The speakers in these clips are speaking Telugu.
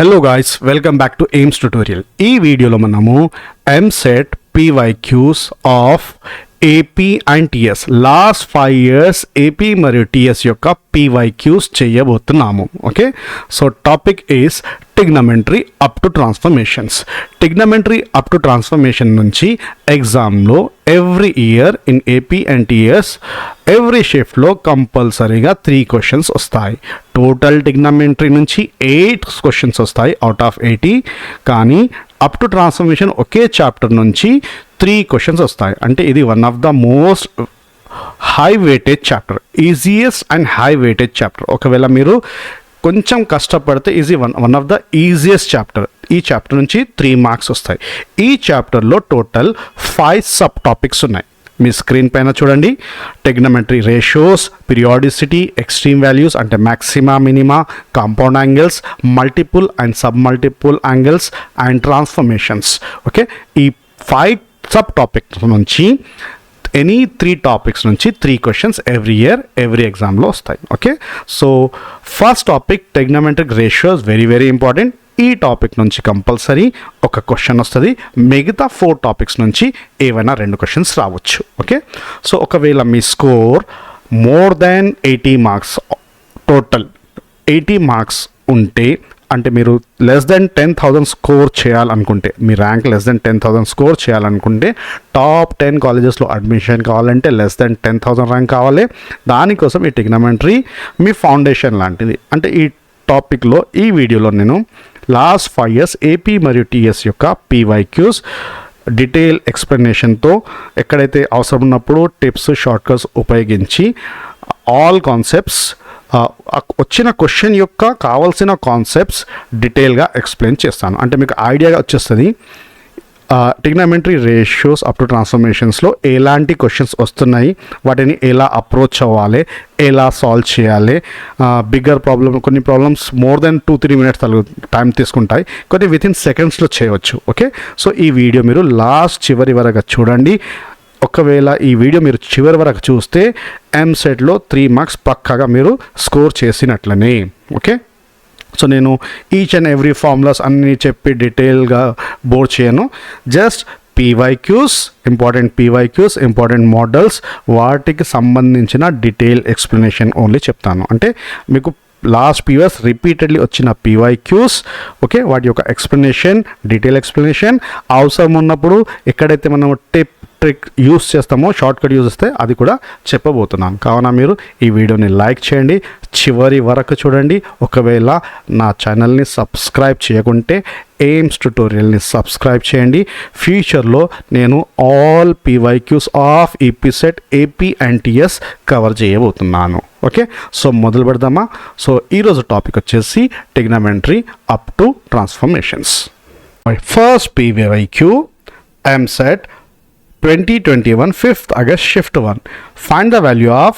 Hello guys, welcome back to Aims tutorial. ఈ వీడియోలో మనము EAMCET PYQs of AP and TS last 5 years AP మరియు టిఎస్ యొక్క పీవైక్యూస్ చేయబోతున్నాము. Okay, so topic is trigonometry up to transformations. Trigonometry up to transformation నుంచి ఎగ్జామ్లో every year in AP and TS every షిఫ్ట్లో కంపల్సరీగా 3 questions వస్తాయి. టోటల్ ట్రిగ్నోమెట్రీ నుంచి 8 questions వస్తాయి అవుట్ ఆఫ్ 80. కానీ up to transformation okay chapter నుంచి 3 questions వస్తాయి. అంటే ఇది one of the most high weightage chapter, easiest and high weightage chapter. ఒకవేళ మీరు కొంచెం కష్టపడితే easy one of the easiest chapter. ఈ చాప్టర్ నుంచి 3 marks వస్తాయి. ఈ చాప్టర్లో టోటల్ 5 సబ్ టాపిక్స్ ఉన్నాయి. మీ స్క్రీన్ పైన చూడండి. Trigonometry ratios, periodicity, extreme values అంటే maxima minima, compound angles, multiple and sub multiple angles and transformations. Okay, ఈ 5 సబ్ టాపిక్స్ నుంచి ఎనీ 3 topics నుంచి 3 questions ఎవ్రీ ఇయర్ ఎవ్రీ ఎగ్జామ్లో వస్తాయి. Okay, so first topic trigonometric ratios, very very important. ఈ టాపిక్ నుంచి కంపల్సరీ ఒక క్వశ్చన్ వస్తుంది. మిగతా 4 topics నుంచి ఏవైనా 2 questions రావచ్చు. ఓకే, సో ఒకవేళ మీ score more than 80 marks, total 80 marks ఉంటే, అంటే మీరు లెస్ దెన్ 10,000 స్కోర్ చేయాలనుకుంటే, మీ ర్యాంక్ లెస్ దెన్ 10,000 స్కోర్ చేయాలనుకుంటే, టాప్ 10 కాలేజెస్లో అడ్మిషన్ కావాలంటే లెస్ దెన్ 10,000 ర్యాంక్ కావాలి. దానికోసం ఈ ట్రిగ్నోమెట్రీ మీ ఫౌండేషన్ లాంటిది. అంటే ఈ టాపిక్లో ఈ వీడియోలో నేను లాస్ట్ 5 years ఏపీ మరియు టిఎస్ యొక్క పీవైక్యూస్ డీటెయిల్ ఎక్స్ప్లెనేషన్తో, ఎక్కడైతే అవసరం ఉన్నప్పుడు టిప్స్, షార్ట్కట్స్ ఉపయోగించి ఆల్ కాన్సెప్ట్స్, వచ్చిన క్వశ్చన్ యొక్క కావాల్సిన కాన్సెప్ట్స్ డీటెయిల్గా ఎక్స్ప్లెయిన్ చేస్తాను. అంటే మీకు ఐడియాగా వచ్చేస్తుంది ట్రిగ్నోమెట్రీ రేషియోస్ అప్ టు ట్రాన్స్ఫర్మేషన్స్లో ఎలాంటి క్వశ్చన్స్ వస్తున్నాయి, వాటిని ఎలా అప్రోచ్ అవ్వాలి, ఎలా సాల్వ్ చేయాలి. బిగ్గర్ ప్రాబ్లమ్, కొన్ని problems more than 2-3 minutes time తీసుకుంటాయి, కొన్ని వితిన్ సెకండ్స్లో చేయవచ్చు. ఓకే, సో ఈ వీడియో మీరు లాస్ట్ చివరి వరకు చూడండి. ఒకవేళ ఈ వీడియో మీరు చివరి వరకు చూస్తే ఎంసెట్లో 3 marks పక్కాగా మీరు స్కోర్ చేసినట్లనే. ఓకే, సో నేను ఈచ్ అండ్ ఎవ్రీ ఫార్ములాస్ అన్నీ చెప్పి డీటెయిల్గా బోర్డ్ చేయను. జస్ట్ పీవైక్యూస్, ఇంపార్టెంట్ మోడల్స్, వాటికి సంబంధించిన డీటెయిల్ ఎక్స్ప్లెనేషన్ ఓన్లీ చెప్తాను. అంటే మీకు లాస్ట్ పీవైస్ రిపీటెడ్లీ వచ్చిన పీవైక్యూస్, ఓకే, వాటి యొక్క ఎక్స్ప్లెనేషన్, డీటెయిల్ ఎక్స్ప్లెనేషన్, అవసరం ఉన్నప్పుడు ఎక్కడైతే మనం ట్రిక్ యూస్ చేస్తామో, షార్ట్కట్ యూస్ చేస్తే అది కూడా చెప్పబోతున్నాను. కావున మీరు ఈ వీడియోని లైక్ చేయండి, చివరి వరకు చూడండి. ఒకవేళ నా ఛానల్ని సబ్స్క్రైబ్ చేయకుంటే ఎయిమ్స్ ట్యుటోరియల్ని సబ్స్క్రైబ్ చేయండి. ఫ్యూచర్లో నేను all PYQs of EAPCET AP and TS cover చేయబోతున్నాను. ఓకే, సో మొదలు పెడదామా. సో ఈరోజు టాపిక్ వచ్చేసి trigonometry up to transformations. First PYQ EAMCET 2021 5th August shift 1. Find the value of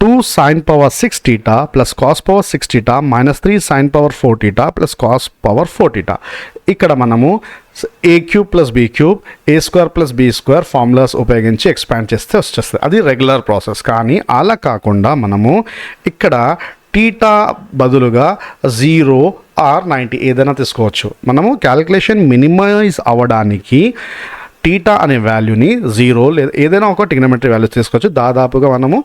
2 sin power 6 theta plus cos power 6 theta minus 3 sin power 4 theta plus cos power 4 theta. ఇక్కడ మనము a cube plus b cube, a square plus b square formulas ఉపయోగించి ఎక్స్పాండ్ చేస్తే వచ్చేస్తుంది. అది రెగ్యులర్ ప్రాసెస్. కానీ అలా కాకుండా మనము ఇక్కడ టీటా బదులుగా 0 or 90 ఏదైనా తీసుకోవచ్చు. మనము క్యాలిక్యులేషన్ మినిమైజ్ అవ్వడానికి టీటా అనే వాల్యూని 0 లేదా ఏదైనా ఒక ట్రిగ్నోమెట్రీ వాల్యూస్ తీసుకోవచ్చు. దాదాపుగా మనము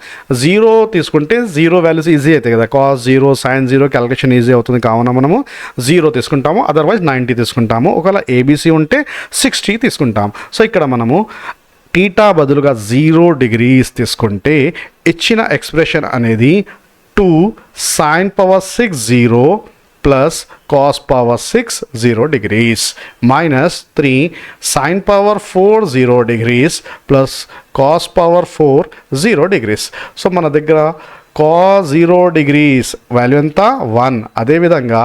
0 తీసుకుంటే 0 వాల్యూస్ ఈజీ అవుతాయి కదా, cos 0 sin 0 క్యాలిక్యులేషన్ ఈజీ అవుతుంది. కావున మనము 0 తీసుకుంటాము, అదర్వైజ్ 90 తీసుకుంటాము. ఒకవేళ ఏబీసీ ఉంటే 60 తీసుకుంటాము. సో ఇక్కడ మనము టీటా బదులుగా 0 degrees తీసుకుంటే ఇచ్చిన ఎక్స్ప్రెషన్ అనేది 2 sin power 6 0 plus cos power 6 0 degrees minus 3 sin power 4 0 degrees plus cos power 4 0 degrees. So మన దగ్గర cos 0 degrees వాల్యూ ఎంత 1. అదేవిధంగా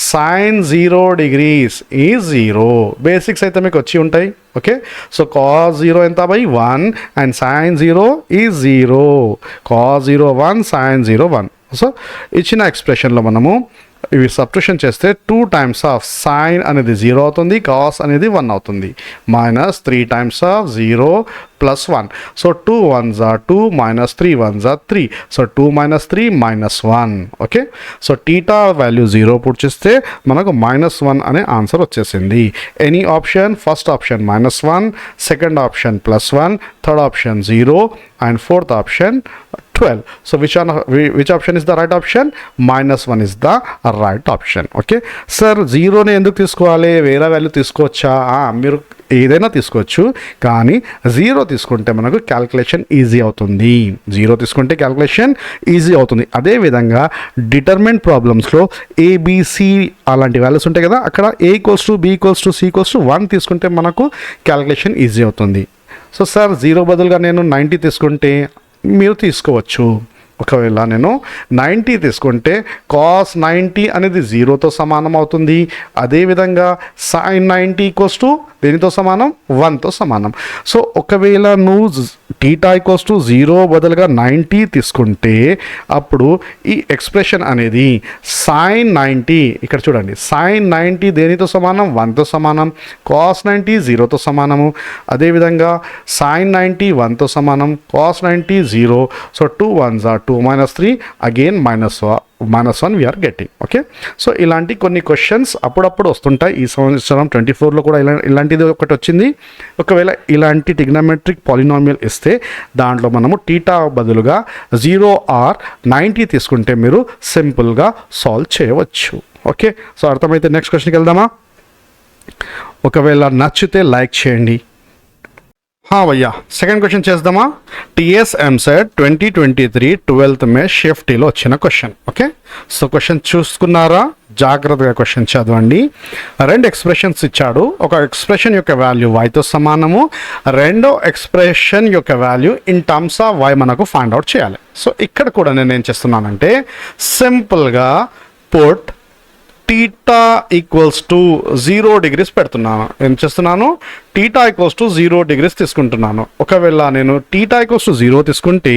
sin 0 degrees ఈజ్ 0. బేసిక్స్ అయితే మీకు వచ్చి ఉంటాయి. ఓకే, సో cos 0 ఎంత by 1 and sin 0 is 0. cos 0 1, sin 0 1. So ఇచ్చిన ఎక్స్ప్రెషన్లో మనము ఇవి సబ్స్టిట్యూషన్ చేస్తే 2 టైమ్స్ ఆఫ్ సైన్ అనేది 0 అవుతుంది, కాస్ అనేది 1 అవుతుంది, minus 3 times of 0 plus 1. So 2 1s are 2 minus 3 1s are 3. So 2 minus 3 minus 1. Okay, so theta value 0 put చేస్తే మనకు -1 అనే ఆన్సర్ వచ్చేసింది. Any option, first option -1, second option +1, third option 0 and fourth option 12. So which option is the right option? -1 is the right option. Okay, sir జీరోని ఎందుకు తీసుకోవాలి, వేరే వాల్యూ తీసుకోవచ్చా? మీరు ఏదైనా తీసుకోవచ్చు, కానీ 0 తీసుకుంటే మనకు క్యాల్కులేషన్ ఈజీ అవుతుంది. 0 తీసుకుంటే క్యాల్కులేషన్ ఈజీ అవుతుంది. అదేవిధంగా డిటర్మినెంట్ ప్రాబ్లమ్స్లో ఏబిసి అలాంటి వాల్యూస్ ఉంటాయి కదా, అక్కడ A = B = C = 1 తీసుకుంటే మనకు క్యాల్కులేషన్ ఈజీ అవుతుంది. సో సార్ 0 బదులుగా నేను 90 తీసుకుంటే మీరు తీసుకోవచ్చు. ఒకవేళ నేను 90 తీసుకుంటే కాస్ 90 అనేది 0తో సమానం అవుతుంది. అదేవిధంగా సైన్ 90 దేనితో సమానం, 1తో సమానం. సో ఒకవేళ నువ్వు టీటా = 0 బదులుగా 90 తీసుకుంటే అప్పుడు ఈ ఎక్స్ప్రెషన్ అనేది సైన్ 90, ఇక్కడ చూడండి, సైన్ 90 దేనితో సమానం, 1తో సమానం, కాస్ 90 0తో సమానము, అదేవిధంగా సైన్ 90 1తో సమానం, cos 90 0. So 2 1s are 2 minus 3, again -1 we are getting. Okay, so ఇలాంటి కొన్ని క్వశ్చన్స్ అప్పుడప్పుడు వస్తుంటాయి. ఈ సంవత్సరం 24లో కూడా ఇలాంటిది ఒకటి వచ్చింది. ఒకవేళ ఇలాంటి ట్రిగ్నోమెట్రిక్ పాలినామియల్ ఇస్తే దాంట్లో మనము టీటా బదులుగా 0 or 90 తీసుకుంటే మీరు సింపుల్గా సాల్వ్ చేయవచ్చు. ఓకే, సో అర్థమైతే నెక్స్ట్ క్వశ్చన్కి వెళ్దామా? ఒకవేళ నచ్చితే లైక్ చేయండి. భయ్యా, సెకండ్ క్వశ్చన్ చేద్దామా? టీఎస్ ఎంసెట్ 2023 12th మే షిఫ్టీలో వచ్చిన క్వశ్చన్. ఓకే, సో క్వశ్చన్ చూసుకున్నారా? జాగ్రత్తగా క్వశ్చన్ చదవండి. 2 ఎక్స్ప్రెషన్స్ ఇచ్చాడు. ఒక ఎక్స్ప్రెషన్ యొక్క వాల్యూ వైతో సమానము, రెండో ఎక్స్ప్రెషన్ యొక్క value in terms of y మనకు ఫైండ్ అవుట్ చేయాలి. సో ఇక్కడ కూడా నేను ఏం చేస్తున్నానంటే సింపుల్గా పుట్ టీటా = 0 degrees పెడుతున్నాను. ఏం చేస్తున్నాను? టీటా = 0 degrees తీసుకుంటున్నాను. ఒకవేళ నేను టీటా = 0 తీసుకుంటే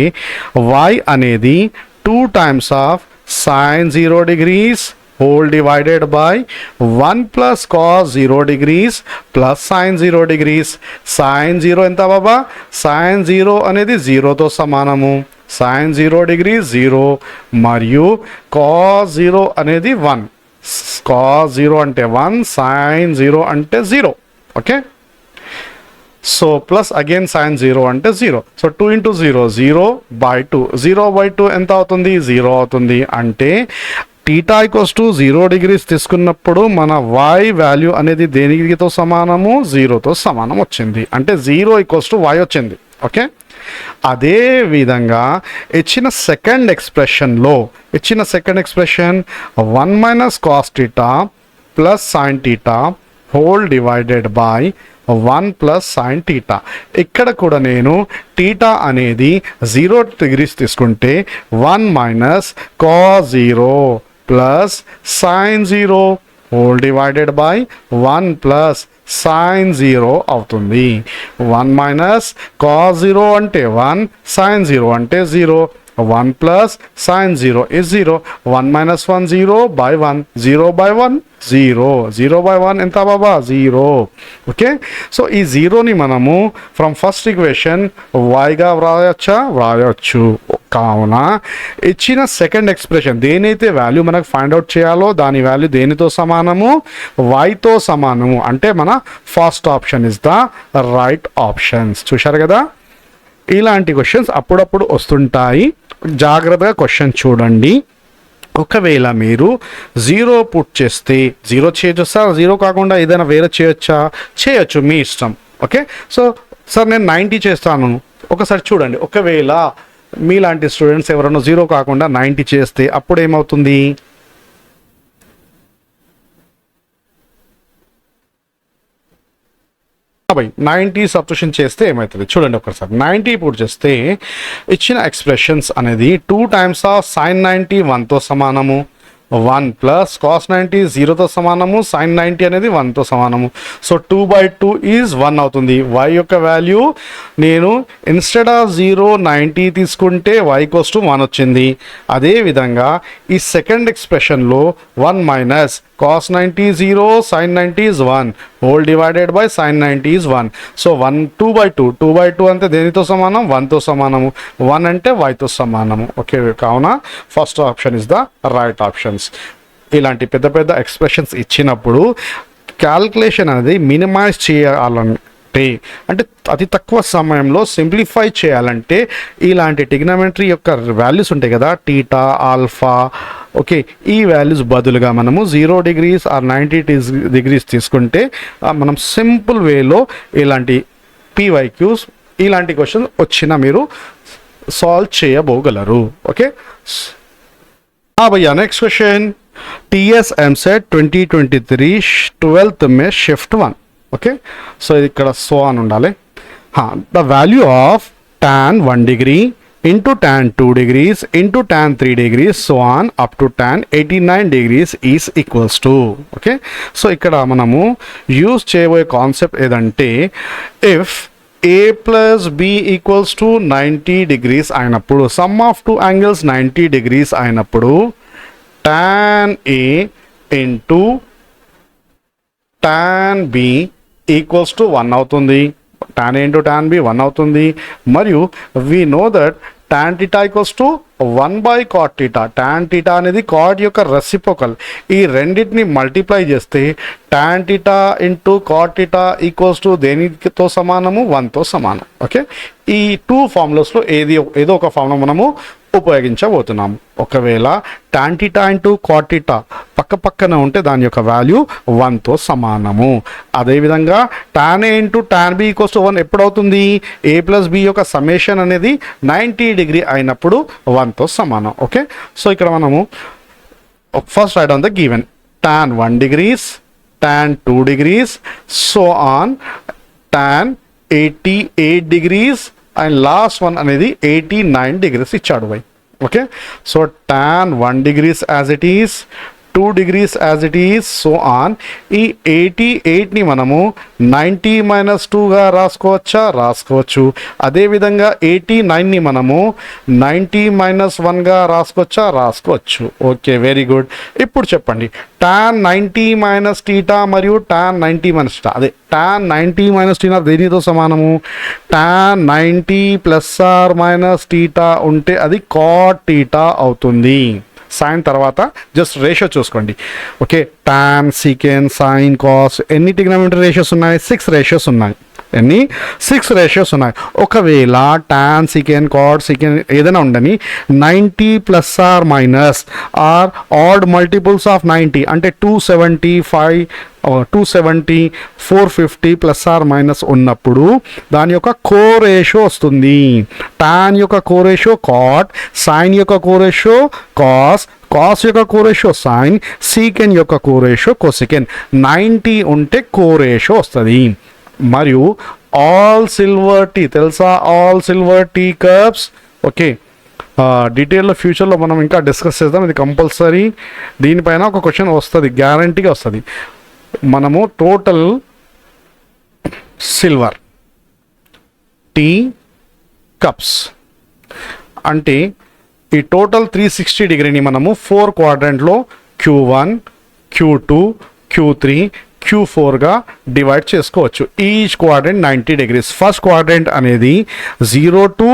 y అనేది 2 times of sine 0 degrees whole divided by 1 plus cos 0 degrees plus sine 0 degrees. Sine 0 ఎంత బాబా? సైన్ 0 అనేది 0తో సమానము, సైన్ 0 degrees 0 మరియు కాస్ 0 అనేది 1. కాస్ 0 అంటే 1, సైన్ 0 అంటే 0. Okay, so plus again sine 0 అంటే 0. సో 2 × 0 0/2. 0/2 ఎంత అవుతుంది? 0 అవుతుంది. అంటే టీటా = 0 degrees తీసుకున్నప్పుడు మన y వాల్యూ అనేది దేనితో సమానము? 0తో సమానం వచ్చింది. అంటే 0 = y వచ్చింది. ఓకే, అదే విధంగా ఇచ్చిన second expression 1 - cos θ plus sine θ whole divided by 1 plus sine θ. ఇక్కడ కూడా నేను టీటా అనేది 0 degrees తీసుకుంటే 1 - cos 0 plus sine 0 whole divided by 1 plus sine 0 అవుతుంది. 1 - cos 0 అంటే 1, సైన్ 0 అంటే 0, 1 ప్లస్ సైన్ 0 is 0. 1 - 1 0/1, 0/1 0, 0/1 ఎంత బాబా? 0. ఓకే, సో ఈ 0ని మనము ఫ్రమ్ ఫస్ట్ ఈక్వేషన్ వైగా వ్రాయచ్చు. కావున ఇచ్చిన సెకండ్ ఎక్స్ప్రెషన్ దేనైతే వాల్యూ మనకు ఫైండ్ అవుట్ చేయాలో దాని వాల్యూ దేనితో సమానము? వైతో సమానము. అంటే మన first option is the right options. చూశారు కదా, ఇలాంటి క్వశ్చన్స్ అప్పుడప్పుడు వస్తుంటాయి. జాగ్రత్తగా క్వశ్చన్ చూడండి. ఒకవేళ మీరు 0 పుట్ చేస్తే 0 చేయొచ్చు సార్, 0 కాకుండా ఏదైనా వేరే చేయొచ్చు, మీ ఇష్టం. ఓకే, సో సార్ నేను 90 చేస్తాను. ఒకసారి చూడండి, ఒకవేళ మీలాంటి స్టూడెంట్స్ ఎవరైనా 0 కాకుండా 90 చేస్తే అప్పుడు ఏమవుతుంది? 90 సబ్స్టిట్యూషన్ చేస్తే ఏమవుతుంది చూడండి ఒకసారి. 90 పుట్ చేస్తే ఇచ్చిన ఎక్స్ప్రెషన్స్ అనేది 2 టైమ్స్ ఆఫ్ సైన్ 90 1తో సమానము, 1 ప్లస్ కాస్ 90 జీరోతో సమానము, సైన్ 90 అనేది 1తో సమానము. సో 2/2 ఈజ్ 1 అవుతుంది. y యొక్క వాల్యూ నేను ఇన్స్టెడ్ ఆఫ్ 0 90 తీసుకుంటే y ఈక్వల్స్ టు 1 వచ్చింది. అదేవిధంగా ఈ second ఎక్స్ప్రెషన్లో 1 minus cos 90 0, sin 90 is 1 whole divided by sin 90 is 1. So 2/2 అంటే దేనితో సమానం, 1తో సమానము, 1 అంటే yతో సమానము. ఓకే, కావున first option is the right options. ఇలాంటి పెద్ద పెద్ద ఎక్స్ప్రెషన్స్ ఇచ్చినప్పుడు క్యాల్కులేషన్ అనేది మినిమైజ్ చేయాలంటే, అంటే అతి తక్కువ సమయంలో సింప్లిఫై చేయాలంటే ఇలాంటి ట్రిగ్నోమెట్రీ యొక్క వాల్యూస్ ఉంటాయి కదా, టీటా, ఆల్ఫా, ఓకే, ఈ వాల్యూస్ బదులుగా మనము 0 degrees ఆర్ 90 degrees తీసుకుంటే మనం సింపుల్ వేలో ఇలాంటి పీవైక్యూస్ ఇలాంటి క్వశ్చన్ వచ్చినా మీరు సాల్వ్ చేయబోగలరు. ఓకే భయ్యా, next question TS EAMCET 2023 12th May shift 1. Okay, so ఇక్కడ సో అని ఉండాలి. The value of tan 1 degree into tan 2 degrees into tan 3 degrees so on up to tan 89 degrees is equals to. Okay, so ఇక్కడ మనము యూజ్ చేయబోయే కాన్సెప్ట్ ఏదంటే, if a plus b equals to 90 degrees అయినప్పుడు, some of two angles 90 degrees అయినప్పుడు tan a into tan b equals to 1 అవుతుంది. tan a into tan b 1 అవుతుంది. మరియు we know that tan theta equals to 1/cot theta. tan theta అనేది cot యొక్క రెసిప్రోకల్. ఈ రెండింటిని మల్టిప్లై చేస్తే tan theta into cot theta equals to దేనితో సమానము, 1తో సమానం. ఓకే, ఈ టూ ఫార్ములాస్లో ఏదో ఒక ఫార్ములా మనము ఉపయోగించబోతున్నాము. ఒకవేళ tan theta into cot theta పక్కన ఉంటే దాని యొక్క వాల్యూ 1తో సమానము. అదేవిధంగా tan a into tan b equals to 1 ఎప్పుడవుతుంది, a plus b యొక్క సమ్మేషన్ అనేది 90 degree అయినప్పుడు 1తో సమానం. ఓకే, సో ఇక్కడ మనము first right on the given tan 1 degrees, tan 2 degrees so on tan 88 degrees and last one అనేది 89 degrees ఇచ్చాడు by. Okay, so tan 1 degrees as it is, 2 degrees as it is so on. ఈ 88ని మనము 90 - 2గా రాసుకోవచ్చు. అదేవిధంగా 89ని మనము 90 - 1గా రాసుకోవచ్చు. Okay, very good. ఇప్పుడు చెప్పండి, tan 90 - θ మరియు tan 90 - θ, అదే tan 90 - θ దేనితో సమానము, tan 90 ± θ ఉంటే అది cot θ అవుతుంది. సైన్ తర్వాత జస్ట్ రేషియో చూసుకోండి. Okay, tan, secant, sin, cos ఎన్ని ట్రిగ్నోమెట్రీ రేషియోస్ ఉన్నాయి, 6 రేషియోస్ ఉన్నాయి. 6 రేషియోస్ ఉన్నాయి. ఒకవేళ tan, secant, cot, secant ఏదైనా ఉండని 90 ± ఆర్ ఆడ్ మల్టిపుల్స్ ఆఫ్ 90 అంటే 275 270 450 ± ఉన్నప్పుడు దాని యొక్క కో రేషియో వస్తుంది. tan యొక్క కో రేషియో కాట్, సైన్ యొక్క కో రేషియో కాస్, కాస్ యొక్క కో రేషియో సైన్, సీకెన్ యొక్క కో రేషియో కోసెకెన్. 90 ఉంటే కో రేషియో వస్తుంది. మరియు ఆల్ సిల్వర్ టీ తెలుసా, all silver tea cups. Okay, డీటెయిల్లో ఫ్యూచర్లో మనం ఇంకా డిస్కస్ చేద్దాం, ఇది కంపల్సరీ. దీనిపైన ఒక క్వశ్చన్ వస్తుంది, గ్యారంటీగా వస్తుంది. మనము టోటల్ సిల్వర్ టీ కప్స్ అంటే ఈ టోటల్ 360 డిగ్రీని మనము 4 క్వాడ్రంట్లో Q1, Q2, Q3, Q4గా డివైడ్ చేసుకోవచ్చు. Each quadrant 90 degrees. First quadrant అనేది 0 to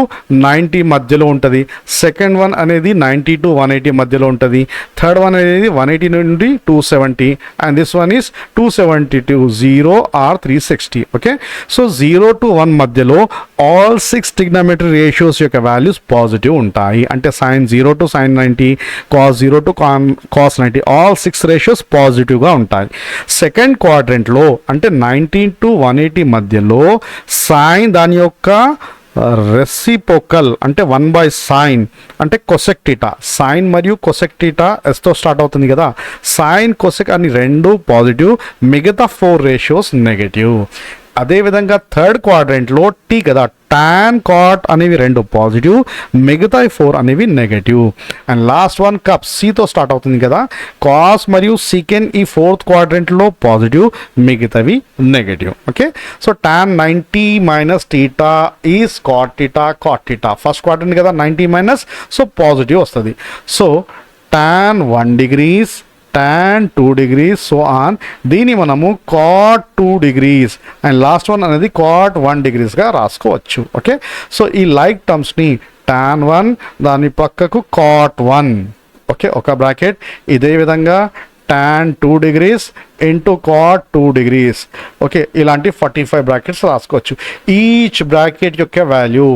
90 మధ్యలో ఉంటుంది. సెకండ్ వన్ అనేది 90 to 180 మధ్యలో ఉంటుంది. థర్డ్ వన్ అనేది 180 నుండి 270 and this one is 270 to 0 or 360. Okay, so 0 to 1 మధ్యలో ఆల్ 6 ట్రిగ్నోమెట్రీ రేషియోస్ యొక్క వాల్యూస్ పాజిటివ్ ఉంటాయి. అంటే sine 0 to sin 90, cos 0 to cos 90 all 6 ratios పాజిటివ్గా ఉంటాయి. సెకండ్ క్వాడ్రెంట్లో అంటే 90 to 180 మధ్యలో సైన్ దాని యొక్క రెసిప్రోకల్ అంటే 1/sin అంటే కొసెక్ టీటా. సైన్ మరియు కొసెక్ టీటా ఎస్తో స్టార్ట్ అవుతుంది కదా, సైన్ కొసెక్ అని రెండు పాజిటివ్, మిగతా 4 రేషియోస్ నెగటివ్. అదేవిధంగా థర్డ్ క్వాడ్రెంట్లో టీ కదా, టాన్ కాట్ అనేవి 2 పాజిటివ్, మిగతా 4 అనేవి negative. And last one cup, సితో స్టార్ట్ అవుతుంది కదా, కాస్ మరియు సీకెన్ ఈ 4th క్వాడ్రెంట్లో పాజిటివ్, మిగతావి negative. Okay, so tan 90 minus theta is cot theta. First quadrant కదా 90 మైనస్, సో పాజిటివ్ వస్తుంది. So tan 1 degrees, tan 2 degrees, so on. దీన్ని మనము cot 2 degrees and last one అనేది cot 1 degreesగా రాసుకోవచ్చు. ఓకే, సో ఈ లైక్ టర్మ్స్ని tan 1 దాని పక్కకు cot 1, ఓకే, ఒక బ్రాకెట్. ఇదే విధంగా tan 2 degrees into cot 2 degrees, okay, ఇలాంటి 45 బ్రాకెట్స్ రాసుకోవచ్చు. ఈచ్ బ్రాకెట్ యొక్క value,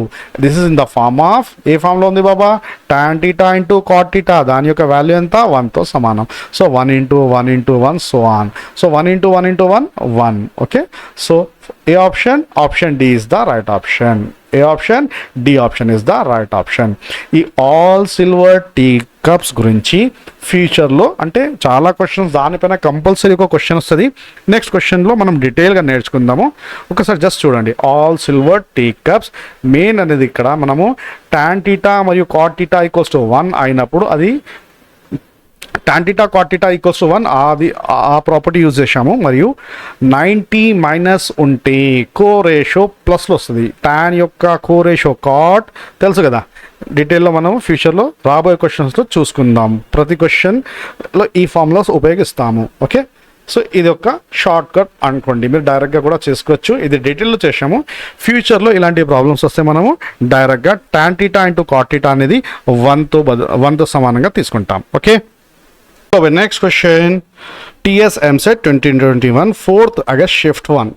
this is in the form of, ఏ ఫామ్లో ఉంది బాబా, tan theta into cot theta, దాని యొక్క వాల్యూ ఎంత, 1తో సమానం. So 1 into 1 into 1 so on. So 1 into 1 into 1 1. Okay, so ఏ option, option D is the right option. ఏ option, D option is the right option. ఈ ఆల్ సిల్వర్ టీ కప్స్ గురించి ఫ్యూచర్లో అంటే చాలా క్వశ్చన్స్ దానిపైన కంపల్సరీ ఒక క్వశ్చన్ వస్తుంది. నెక్స్ట్ క్వశ్చన్లో మనం డీటెయిల్గా నేర్చుకుందాము. ఒకసారి జస్ట్ చూడండి, all silver tea cups main అనేది ఇక్కడ మనము టాన్ టీటా మరియు కాట్ టీటా ఈక్వల్స్ టు 1 అయినప్పుడు అది tan theta cot theta equals to 1 అది ఆ ప్రాపర్టీ యూజ్ చేసాము. మరియు 90 మైనస్ ఉంటే కో రేషియో ప్లస్లో వస్తుంది. tan యొక్క కో రేషియో కాట్ తెలుసు కదా, డీటెయిల్లో మనం ఫ్యూచర్లో రాబోయే క్వశ్చన్స్లో చూసుకుందాం. ప్రతి క్వశ్చన్లో ఈ ఫార్ములాస్ ఉపయోగిస్తాము. ఓకే, సో ఇది ఒక షార్ట్ కట్ అనుకోండి, మీరు డైరెక్ట్గా కూడా చేసుకోవచ్చు. ఇది డీటెయిల్లో చేసాము. ఫ్యూచర్లో ఇలాంటి ప్రాబ్లమ్స్ వస్తే మనము డైరెక్ట్గా tan theta into cot theta అనేది 1తో సమానంగా తీసుకుంటాం. Okay, so the next question, TS MSET 2021 4th August shift 1,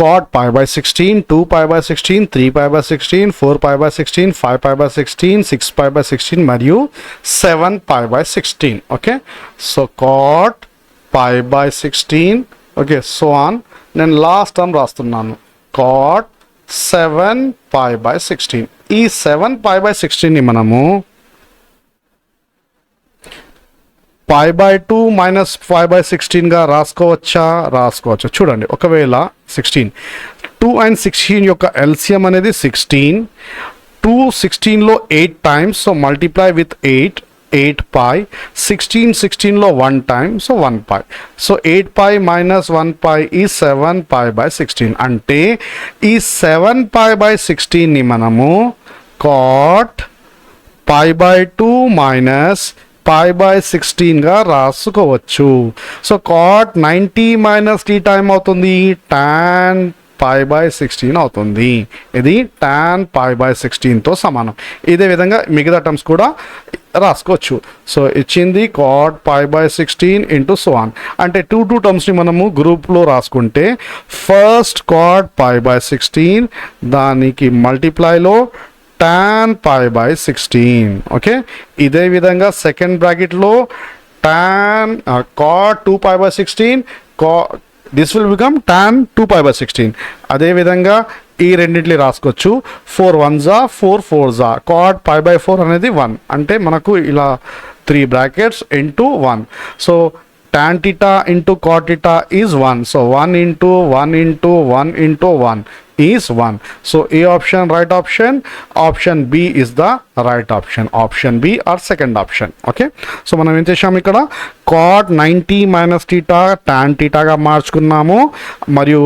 cot pi by 16, 2 pi by 16, 3 pi by 16, 4 pi by 16, 5 pi by 16, 6 pi by 16 మరియు 7 pi by 16. okay, so cot pi by 16, okay, so on. నేను లాస్ట్ టర్మ్ రాస్తున్నాను, cot 7 pi by 16. ఈ 7 pi by 16ని మనము pi by 2 మైనస్ 5 by 16గా రాసుకోవచ్చు. చూడండి, ఒకవేళ 16 2 and 16 యొక్క ఎల్సిఎం అనేది 16, 2 16లో 8 times, so multiply with 8 pi, 16లో 1 time, so 1 pi. So 8 pi minus 1 pi ఈ 7 pi by 16. అంటే ఈ 7 pi by 16ని మనము cot pi by 2 minus pi by 16గా రాసుకోవచ్చు. సో cot 90 మైనస్ టీ టైం అవుతుంది, tan pi by 16 అవుతుంది. ఇది tan pi by 16తో సమానం. ఇదే విధంగా మిగతా టర్మ్స్ కూడా రాసుకోవచ్చు. సో ఇచ్చింది cot pi by 16 into so on. అంటే 2 టర్మ్స్ని మనము గ్రూప్లో రాసుకుంటే ఫస్ట్ cot pi by 16 దానికి మల్టిప్లైలో tan pi by 16. ఓకే, ఇదే విధంగా సెకండ్ బ్రాకెట్లో tan cot 2 pi by 16, this will become tan 2 pi by 16. అదే విధంగా ఈ రెండింటిని రాసుకోవచ్చు. 4 1s 4 4s, cot pi by 4 అనేది 1. అంటే మనకు ఇలా 3 brackets into 1. So tan theta into cot theta is 1. So 1 into 1 into 1 into 1 is 1. So A option right option, option B is the right option, option B or second option. Okay, so మనం ఏం చేసాము ఇక్కడ cot 90 minus theta tan theta గా మార్చుకున్నాము. మరియు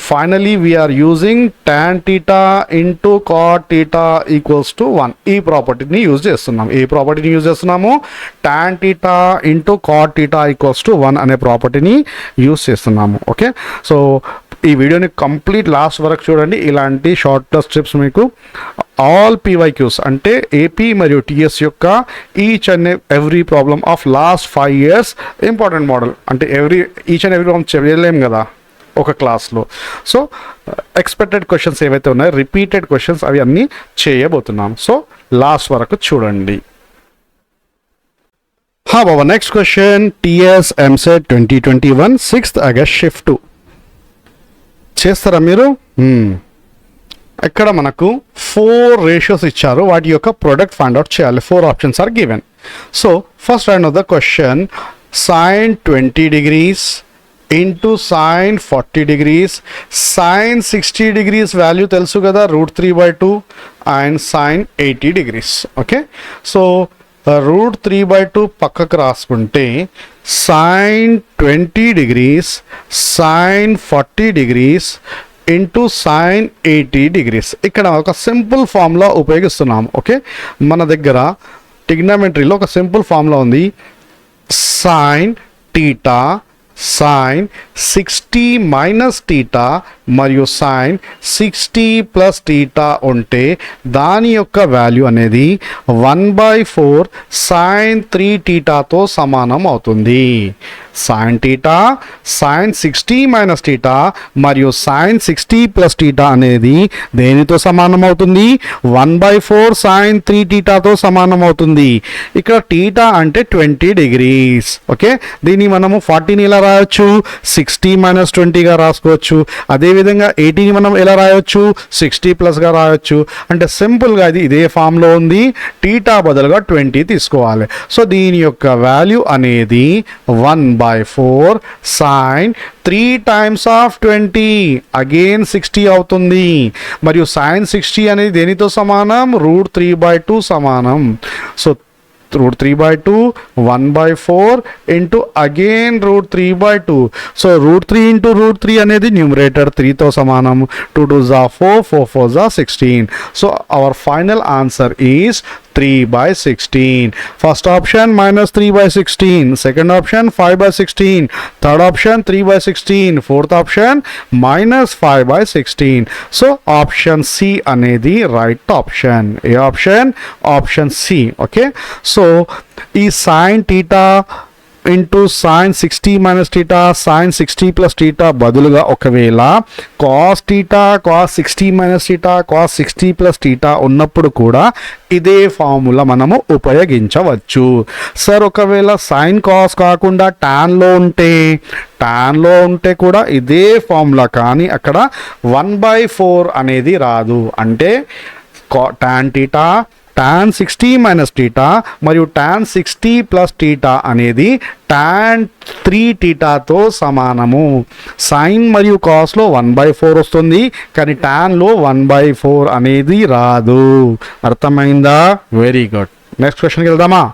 finally we are using tan theta into cot theta equals to 1. ఈ ప్రాపర్టీని యూజ్ చేస్తున్నాము. tan theta into cot theta equals to 1 అనే ప్రాపర్టీని యూజ్ చేస్తున్నాము. ఓకే, సో ఈ వీడియోని కంప్లీట్ లాస్ట్ వరకు చూడండి. ఇలాంటి షార్ట్ స్ట్రిప్స్ మీకు ఆల్ PYQs అంటే ఏపీ మరియు టీఎస్ యొక్క each and every problem of last 5 years important model అంటే ఈచ్ అండ్ ఎవ్రీ ప్రాబ్లమ్ చేయలేం కదా ఒక క్లాస్లో. సో ఎక్స్పెక్టెడ్ క్వశ్చన్స్ ఏవైతే ఉన్నాయో రిపీటెడ్ క్వశ్చన్స్ అవి అన్నీ చేయబోతున్నాం. సో లాస్ట్ వరకు చూడండి. బాబా next question, TS MSET 2021 6th August shift 2 చేస్తారా మీరు? ఇక్కడ మనకు 4 రేషియోస్ ఇచ్చారు, వాటి యొక్క ప్రొడక్ట్ ఫైండ్ అవుట్ చేయాలి. 4 options are given. So first round of the question, sin 20 degrees into sine 40 degrees, sine 60 degrees value తెలుసు కదా √3/2 and sine 80 degrees. Okay, so √3/2 పక్కకు రాసుకుంటే sine 20 degrees, sine 40 degrees into sine 80 degrees. ఇక్కడ ఒక సింపుల్ ఫార్ములా ఉపయోగిస్తున్నాము. ఓకే, మన దగ్గర ట్రిగ్నోమెట్రీలో ఒక సింపుల్ ఫార్ములా ఉంది. Sine theta sign 60 minus theta మరియు సైన్ 60 ప్లస్ టీటా ఉంటే దాని యొక్క వాల్యూ అనేది 1/4 సైన్ 3 టీటాతో సమానం అవుతుంది. Sine theta sign 60 minus theta మరియు సైన్ 60 ప్లస్ టీటా అనేది దేనితో సమానం అవుతుంది? 1/4 సైన్ 3 టీటాతో సమానం అవుతుంది. ఇక్కడ టీటా అంటే 20 degrees. ఓకే, దీన్ని మనము 40ని ఎలా రాయొచ్చు? 60 మైనస్ 20గా రాసుకోవచ్చు. అదేవిధంగా 80ని మనం ఎలా రాయొచ్చు? 60 ప్లస్గా రాయొచ్చు. అంటే సింపుల్గా ఇది ఇదే ఫామ్లో ఉంది. టీటా బదులుగా 20 తీసుకోవాలి. సో దీని యొక్క వాల్యూ అనేది 1/4 సైన్ 3 times of 20 అగైన్ 60 అవుతుంది. మరియు సైన్ 60 అనేది దేనితో సమానం? √3/2 సమానం. So √3/2 1/4 into again √3/2. So √3 into √3 అనేది న్యూమరేటర్ 3తో సమానం. 2 2s are 4, 4 4s are 16. So our final answer is 3/16. First option minus 3/16. Second option 5/16. Third option 3/16. Fourth option minus 5/16. So option C అనేది right option. A option? Option C. Okay. So ఈ sin theta into sine 60 minus theta sign 60 plus theta బదులుగా ఒకవేళ cos theta cos 60 minus theta cos 60 plus theta ఉన్నప్పుడు కూడా ఇదే ఫార్ములా మనము ఉపయోగించవచ్చు. సార్ ఒకవేళ సైన్ కాస్ కాకుండా ట్యాన్లో ఉంటే కూడా ఇదే ఫార్ములా, కానీ అక్కడ 1/4 అనేది రాదు. అంటే tan theta tan 60 minus theta మరియు tan 60 ప్లస్ టీటా అనేది tan 3 టీటాతో సమానము. సైన్ మరియు కాస్లో 1/4 వస్తుంది, కానీ ట్యాన్లో 1/4 అనేది రాదు. అర్థమైందా? Very good. నెక్స్ట్ క్వశ్చన్కి వెళ్దామా?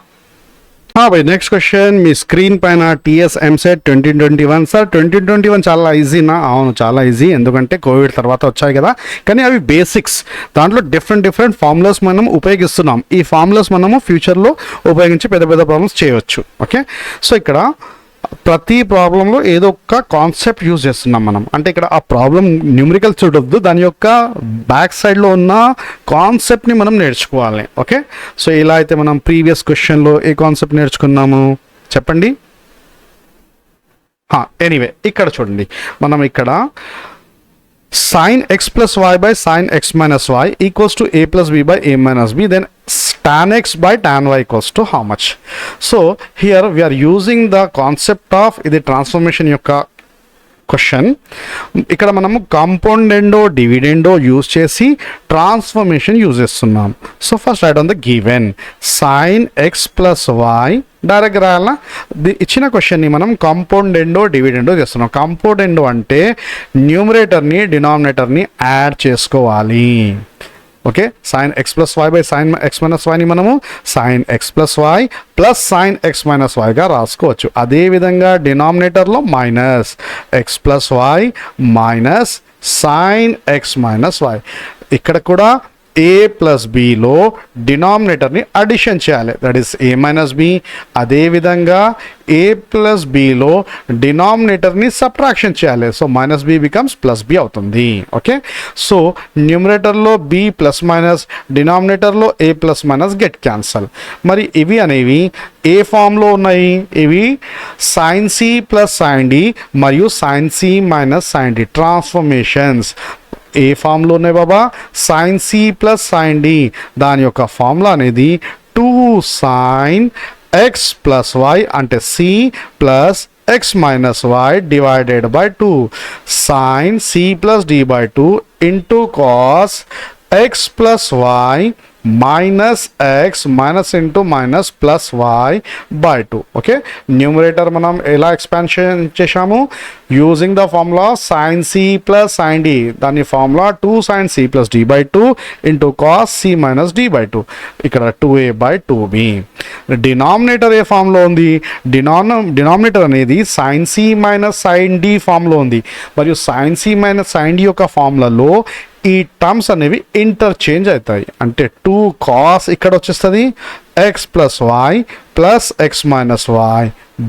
భాయ్ నెక్స్ట్ క్వశ్చన్ మీ స్క్రీన్ పైన టీఎస్ ఎంసెట్ 2021. సార్ 2021 చాలా ఈజీనా? అవును, చాలా ఈజీ. ఎందుకంటే కోవిడ్ తర్వాత వచ్చాయి కదా, కానీ అవి బేసిక్స్. దాంట్లో డిఫరెంట్ ఫార్ములాస్ మనం ఉపయోగిస్తున్నాం. ఈ ఫార్ములాస్ మనము ఫ్యూచర్లో ఉపయోగించి పెద్ద ప్రాబ్లమ్స్ చేయవచ్చు. ఓకే, సో ఇక్కడ ప్రతి ప్రాబ్లంలో ఏదో ఒక కాన్సెప్ట్ యూజ్ చేస్తున్నాం మనం. అంటే ఇక్కడ ఆ ప్రాబ్లం న్యూమరికల్ చూడొద్దు, దాని యొక్క బ్యాక్ సైడ్లో ఉన్న కాన్సెప్ట్ని మనం నేర్చుకోవాలి. ఓకే, సో ఇలా అయితే మనం ప్రీవియస్ క్వశ్చన్లో ఏ కాన్సెప్ట్ నేర్చుకున్నాము చెప్పండి? ఎనీవే ఇక్కడ చూడండి, మనం ఇక్కడ sin x plus y by sin x minus y equals to a plus b by a minus b, then tan x by tan y equals to how much? So here we are using the concept of ఇది transformation యొక్క క్వశ్చన్. ఇక్కడ మనము కాంపౌండెండో డివిడెండో యూజ్ చేసి ట్రాన్స్ఫర్మేషన్ యూజ్ చేస్తున్నాం. So first right on the given sin x plus y direct రాయాలా? ఇచ్చిన క్వశ్చన్ని మనం కాంపౌండెండో డివిడెండో చేస్తున్నాం. కాంపౌండెండో అంటే న్యూమరేటర్ని డినామినేటర్ని యాడ్ చేసుకోవాలి. Okay, sin x plus y by sin x minus y ని మనము sin x plus y plus sin x minus yగా రాసుకోవచ్చు. అదేవిధంగా డినామినేటర్లో minus x plus y minus sin x minus y. ఇక్కడ కూడా a ప్లస్ బిలో డినామినేటర్ని అడిషన్ చేయాలి, that is a minus B. అదేవిధంగా a ప్లస్ బిలో డినామినేటర్ని సబ్ట్రాక్షన్ చేయాలి. So minus B becomes plus B అవుతుంది. ఓకే, సో న్యూమరేటర్లో b ప్లస్ మైనస్, డినామినేటర్లో a plus minus get cancel. మరి ఇవి అనేవి ఏ ఫామ్లో ఉన్నాయి? ఇవి sin c plus sin d మరియు sin c minus sin d transformations. ఏ ఫామ్లో ఉన్నాయి బాబా? sin c plus sin d. దాని యొక్క ఫార్ములా అనేది 2 sin x ప్లస్ y అంటే c plus x minus y divided by 2 sin c plus d by 2 into cos x plus y minus x minus into minus plus y by two. Okay, numerator మనం ఎలా ఎక్స్పాన్షన్ చేసాము, using the formula sine C plus sine D, దాని formula 2 sine C plus D by two into cos C minus D by two, ఇక్కడ 2a బై 2b. డినామినేటర్ ఏ ఫామ్లో ఉంది, డినామినేటర్ అనేది sine C minus sine D ఫామ్లో ఉంది, మరియు sine C minus sine D యొక్క ఫార్ములలో ఈ టర్మ్స్ అనేవి ఇంటర్చేంజ్ అవుతాయి. అంటే 2 కాస్ ఇక్కడ వచ్చేస్తుంది, x plus y plus x minus y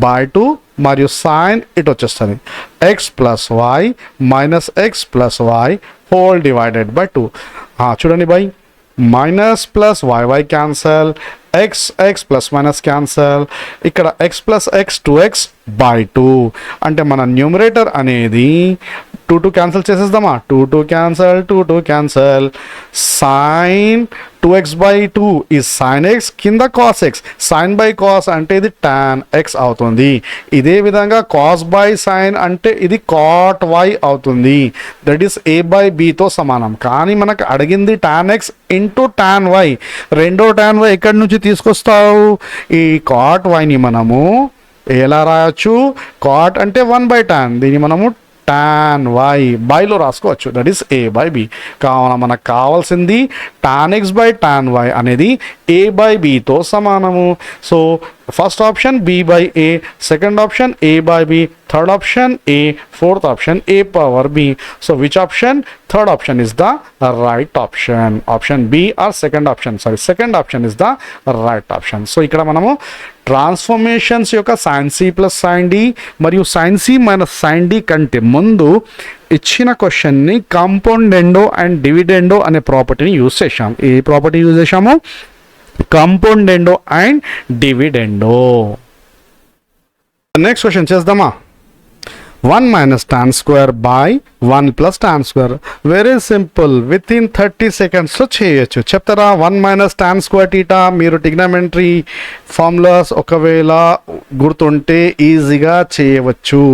by two, మరియు సైన్ ఇటు వచ్చేస్తుంది x plus y minus x plus y whole divided by two. చూడండి బై, minus plus y cancel, x x plus minus cancel, ఇక్కడ x plus x 2x by two. అంటే మన న్యూమరేటర్ అనేది 2 క్యాన్సల్ చేసేద్దామా, 2 cancel, 2 cancel, sine 2x by two ఈ సైన్ ఎక్స్, కింద cos x, sine by cos అంటే ఇది టాన్ ఎక్స్ అవుతుంది. ఇదే విధంగా కాస్ బై సైన్ అంటే ఇది కాట్ వై అవుతుంది. దట్ ఈస్ a బై బితో సమానం. కానీ మనకు అడిగింది tan x into tan y. రెండో టాన్ వై ఎక్కడి నుంచి తీసుకొస్తావు, ఈ కాట్ వైని మనము ఎలా రాయొచ్చు, కాట్ అంటే 1/tan, దీన్ని మనము టాన్ వై బైలో రాసుకోవచ్చు. That is a by b. కావున మనకు కావాల్సింది tan x by tan y అనేది a బై బితో సమానము. So first option b by a, second option a by b, third option a, fourth option a power b. So which option, third option is the right option. Option b or second option is the right option. So ఇక్కడ మనము ట్రాన్స్ఫర్మేషన్స్ యొక్క sine C plus sine D మరియు sine C minus sine D కంటే ముందు ఇచ్చిన క్వశ్చన్ని కాంపౌండెండో అండ్ డివిడెండో అనే ప్రాపర్టీని యూజ్ చేశాం. ఏ ప్రాపర్టీ యూజ్ చేశాము, కాంపౌండెండో అండ్ డివిడెండో. నెక్స్ట్ క్వశ్చన్ చేద్దామా, 1 minus tan square by 1 plus tan square. Very simple, with in 30 సెకండ్స్లో చేయొచ్చు. చెప్తారా, 1 minus tan square theta మీరు ట్రిగ్నోమెట్రీ ఫార్ములాస్ ఒకవేళ గుర్తుంటే ఈజీగా చేయవచ్చు.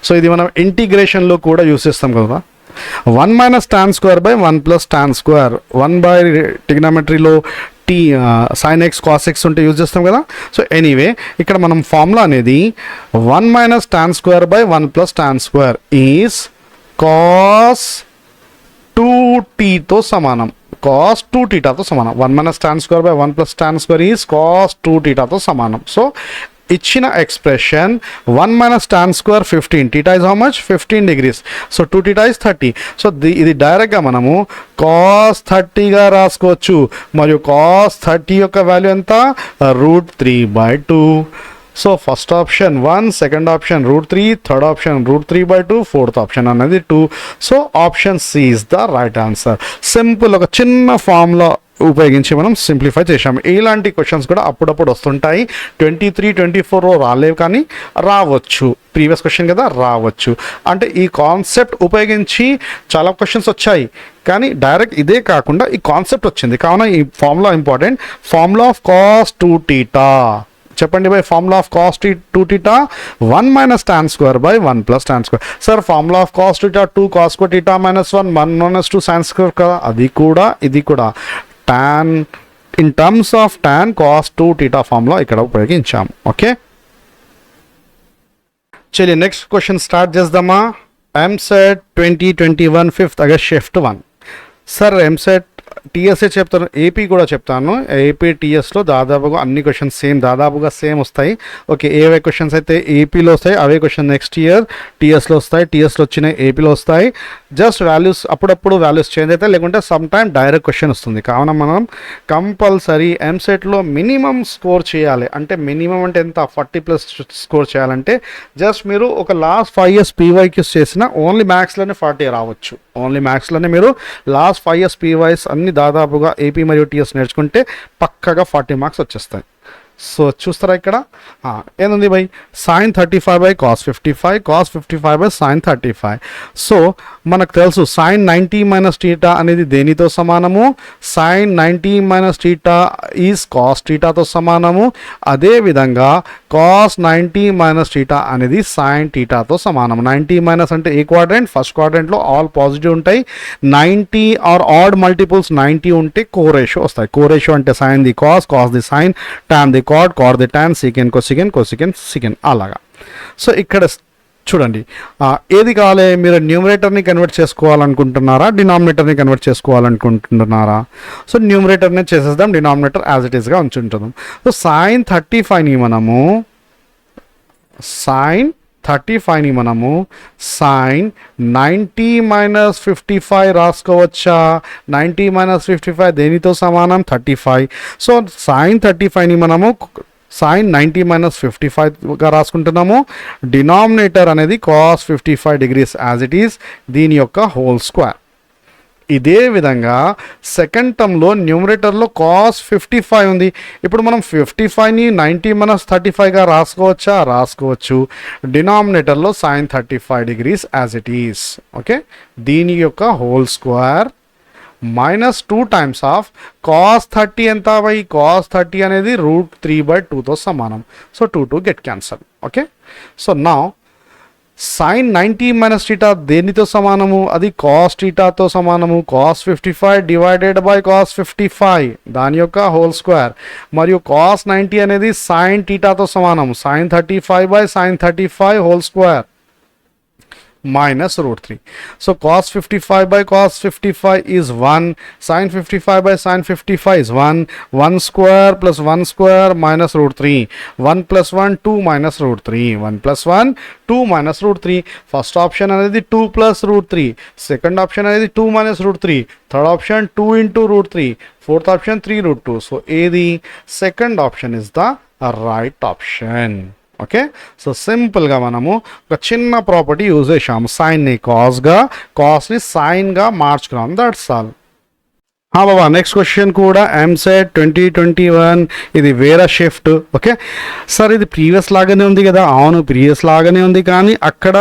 సో ఇది మనం ఇంటిగ్రేషన్లో కూడా యూస్ చేస్తాం కదా. 1 minus tan square by 1 plus tan square, 1 by ట్రిగ్నోమెట్రీలో సైన్ ఎక్స్ కాస్ ఎక్స్ ఉంటే యూజ్ చేస్తాం కదా. సో ఎనీవే ఇక్కడ మనం ఫార్ములా అనేది 1 minus tan square by 1 plus tan square is cos 2tతో సమానం. కాస్ 2θతో సమానం. 1 minus tan square by 1 plus tan square is cos 2θతో సమానం. సో ఇచ్చిన expression 1 minus tan square 15, θ is how much, 15 degrees. సో 2θ is 30. సో ఇది డైరెక్ట్గా మనము కాస్ 30గా రాసుకోవచ్చు. మరియు కాస్ 30 యొక్క వాల్యూ ఎంత, √3/2. So first option 1, second option √3, third option √3/2, fourth option అనేది 2. So option C is the right answer. Simple, ఒక చిన్న ఫార్ములా ఉపయోగించి మనం సింప్లిఫై చేసాము. ఇలాంటి క్వశ్చన్స్ కూడా అప్పుడప్పుడు వస్తుంటాయి. 23, 24 రాలేవు కానీ రావచ్చు. ప్రీవియస్ క్వశ్చన్ కదా, రావచ్చు. అంటే ఈ కాన్సెప్ట్ ఉపయోగించి చాలా క్వశ్చన్స్ వచ్చాయి, కానీ డైరెక్ట్ ఇదే కాకుండా ఈ కాన్సెప్ట్ వచ్చింది. కావున ఈ formula important. Formula of cos 2θ చెప్పండి బై, formula of cos 2θ 1 minus tan square by 1 plus tan square. Sir formula of cos 2θ 2 cos θ minus 1 1 minus 2 sin square కదా, అది కూడా ఇది కూడా tan in terms of tan cos 2θ formula ఇక్కడ ఉపయోగించాము. ఓకే, చలిए నెక్స్ట్ క్వశ్చన్ స్టార్ట్ చేద్దామా. EAMCET 2021 5th August shift 1. Sir EAMCET టీఎస్ఏ చెప్తాను, ఏపీ కూడా చెప్తాను. ఏపీ టీఎస్లో దాదాపుగా అన్ని క్వశ్చన్స్ దాదాపుగా సేమ్ వస్తాయి. ఓకే, ఏవే క్వశ్చన్స్ అయితే ఏపీలో వస్తాయి అవే క్వశ్చన్ నెక్స్ట్ ఇయర్ టీఎస్లో వస్తాయి. టీఎస్లో వచ్చిన ఏపీలో వస్తాయి. జస్ట్ వాల్యూస్ అప్పుడప్పుడు వాల్యూస్ చేంజ్ అవుతాయి, లేకుంటే సమ్ టైమ్ డైరెక్ట్ క్వశ్చన్ వస్తుంది. కావున మనం కంపల్సరీ ఎంసెట్లో మినిమం స్కోర్ చేయాలి. అంటే మినిమం అంటే ఎంత, 40+ స్కోర్ చేయాలంటే జస్ట్ మీరు ఒక లాస్ట్ 5 years పీవైక్యూస్ చేసిన ఓన్లీ మ్యాథ్స్లోనే 40 రావచ్చు. ఓన్లీ మ్యాథ్స్లోనే మీరు లాస్ట్ 5 years పీవైస్ అన్ని దాదాపుగా ఏపీ మరియు టీఎస్ నేర్చుకుంటే పక్కగా 40 మార్క్స్ వచ్చేస్తాయి. సో చూస్తారా ఇక్కడ ఏంది by, sin 35 by cos 55, cos 55 by sin 35. So మనకు తెలుసు sin 90 minus θ అనేది దేనితో సమానము, sin 90 minus θ ఈజ్ cos θతో సమానము. అదేవిధంగా కాస్ 90 మైనస్ టీటా అనేది సైన్ టీటాతో సమానం. 90 మైనస్ అంటే ఏ క్వాడ్రెంట్, ఫస్ట్ క్వాడ్రెంట్లో ఆల్ పాజిటివ్ ఉంటాయి. 90 ఆర్ ఆడ్ మల్టిపుల్స్ 90 ఉంటే కోరేషియో వస్తాయి. కోరేషియో అంటే sine the cos, cos the sine, tan the cot, cot the tan, secant cosecant, cosecant secant అలాగా. సో ఇక్కడ చూడండి, ఏది కావాలి, మీరు న్యూమరేటర్ని కన్వర్ట్ చేసుకోవాలనుకుంటున్నారా, డినామినేటర్ని కన్వర్ట్ చేసుకోవాలనుకుంటున్నారా? సో న్యూమరేటర్ని చేసేద్దాం, డినామినేటర్ యాజ్ ఇట్ ఈస్గా ఉంచుంటున్నాం. సో సైన్ 35ని మనము సైన్ 90 మైనస్ 55 రాసుకోవచ్చా? 90 మైనస్ 55 దేనితో సమానం? 35. సో సైన్ 35ని మనము సైన్ 90 మైనస్ 55గా రాసుకుంటున్నాము. డినామినేటర్ అనేది cos 55 degrees as it is, దీని యొక్క హోల్ స్క్వేర్. ఇదే విధంగా సెకండ్ టర్మ్లో న్యూమరేటర్లో కాస్ 55 ఉంది. ఇప్పుడు మనం 55ని 90 మైనస్ 35గా రాసుకోవచ్చా? రాసుకోవచ్చు. డినామినేటర్లో sine 35 degrees as it is. Okay, దీని యొక్క whole square minus 2 times of cos 30 ఎంత బై కాస్ 30 అనేది √3/2తో సమానం. So 2 get cancel. Okay, so నా సైన్ 90 మైనస్ టీటా దేనితో సమానము? అది కాస్ టీటాతో సమానము. కాస్ 55 డివైడెడ్ బై కాస్ 55 దాని యొక్క హోల్ స్క్వేర్, మరియు కాస్ 90 అనేది సైన్ టీటాతో సమానం. Sine 35 by sine 35 whole square minus √3. So cos 55 by cos 55 is 1. Sin 55 by sin 55 is 1. 1 square plus 1 square minus √3. 1 plus 1 2 minus √3. 1 plus 1 2 minus √3. First option అనేది 2 plus √3. Second option అనేది 2 minus √3. Third option 2 into √3. Fourth option 3√2. So ఏది second option is the right option. Okay, so సింపుల్గా మనము ఒక చిన్న ప్రాపర్టీ యూజ్ చేసాము. సైన్ని కాస్గా, కాస్ని సైన్గా మార్చుకున్నాం. That's all. Baba next question కూడా ఎంసెట్ 2021, ఇది వేరే షిఫ్ట్. ఓకే సార్, ఇది ప్రీవియస్ లాగానే ఉంది కదా? అవును, ప్రీవియస్ లాగానే ఉంది, కానీ అక్కడ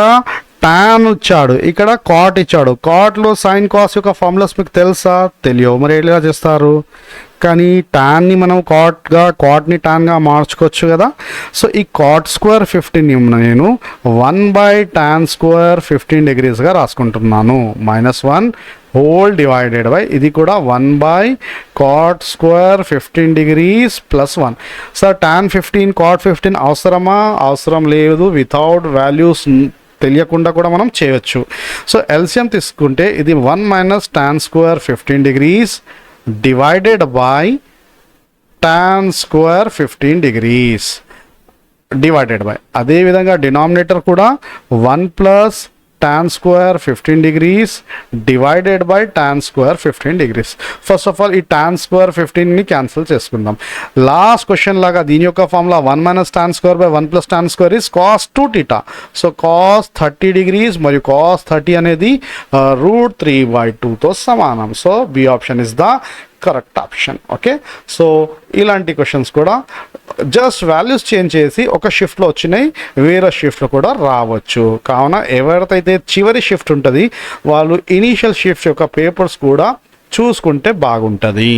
టాన్ ఇచ్చాడు, ఇక్కడ కాట్ ఇచ్చాడు. కాట్లో సైన్ కాస్ యొక్క ఫార్ములాస్ మీకు తెలుసా? తెలియవు, మరి ఎలా చేస్తారు? కానీ టాన్ని మనం కాట్ని టాన్గా మార్చుకోవచ్చు కదా. సో ఈ కాట్ స్క్వేర్ 15 నేను 1/tan² 15 డిగ్రీస్గా రాసుకుంటున్నాను. -1 హోల్ డివైడెడ్ బై ఇది కూడా 1/cot² 15 degrees +1. Sir tan 15 cot 15 అవసరమా? అవసరం లేదు. వితౌట్ వాల్యూస్ తెలియకుండా కూడా మనం చేయొచ్చు. సో ఎల్సిఎం తీసుకుంటే ఇది 1 - tan² 15 degrees divided by tan² 15 degrees divided by, అదే విధంగా డినామినేటర్ కూడా 1 plus tan² 15 degrees divided by tan² 15 degrees. First of all ఈ tan² 15ని క్యాన్సిల్ చేసుకుందాం. లాస్ట్ క్వశ్చన్ లాగా దీని యొక్క formula 1 - tan² by 1 plus tan² is cos 2θ. So cos 30 degrees మరియు cos 30 అనేది √3/2తో సమానం. So B option is the correct option. Okay, so ఇలాంటి క్వశ్చన్స్ కూడా జస్ట్ వాల్యూస్ చేంజ్ చేసి ఒక షిఫ్ట్లో వచ్చినాయి, వేరే షిఫ్ట్లో కూడా రావచ్చు. కావున ఎవరికైతే చివరి షిఫ్ట్ ఉంటుంది వాళ్ళు ఇనీషియల్ షిఫ్ట్ యొక్క పేపర్స్ కూడా చూసుకుంటే బాగుంటుంది.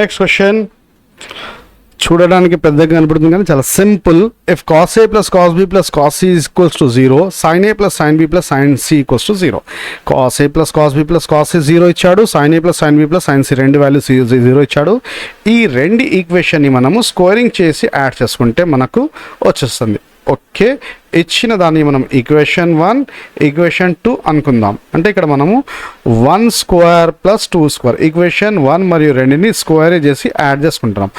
నెక్స్ట్ క్వశ్చన్ చూడడానికి పెద్దగా కనపడుతుంది కానీ చాలా simple. If cos A plus cos B plus cos C is equals to 0, sin A plus sin B plus sin C equals to 0. cos A plus cos B plus cos C 0 ఇచ్చాడు, sin A plus sin B plus sin C రెండు వాల్యూస్ 0 ఇచ్చాడు. ఈ రెండు ఈక్వేషన్ని మనము స్క్వేరింగ్ చేసి యాడ్ చేసుకుంటే మనకు వచ్చేస్తుంది. ఓకే, ఇచ్చిన దాన్ని మనం ఈక్వేషన్ 1 ఈక్వేషన్ 2 అనుకుందాం. అంటే ఇక్కడ మనము 1² + 2² ఈక్వేషన్ 1 మరియు 2ని స్క్వేర్ చేసి యాడ్ చేసుకుంటున్నాం.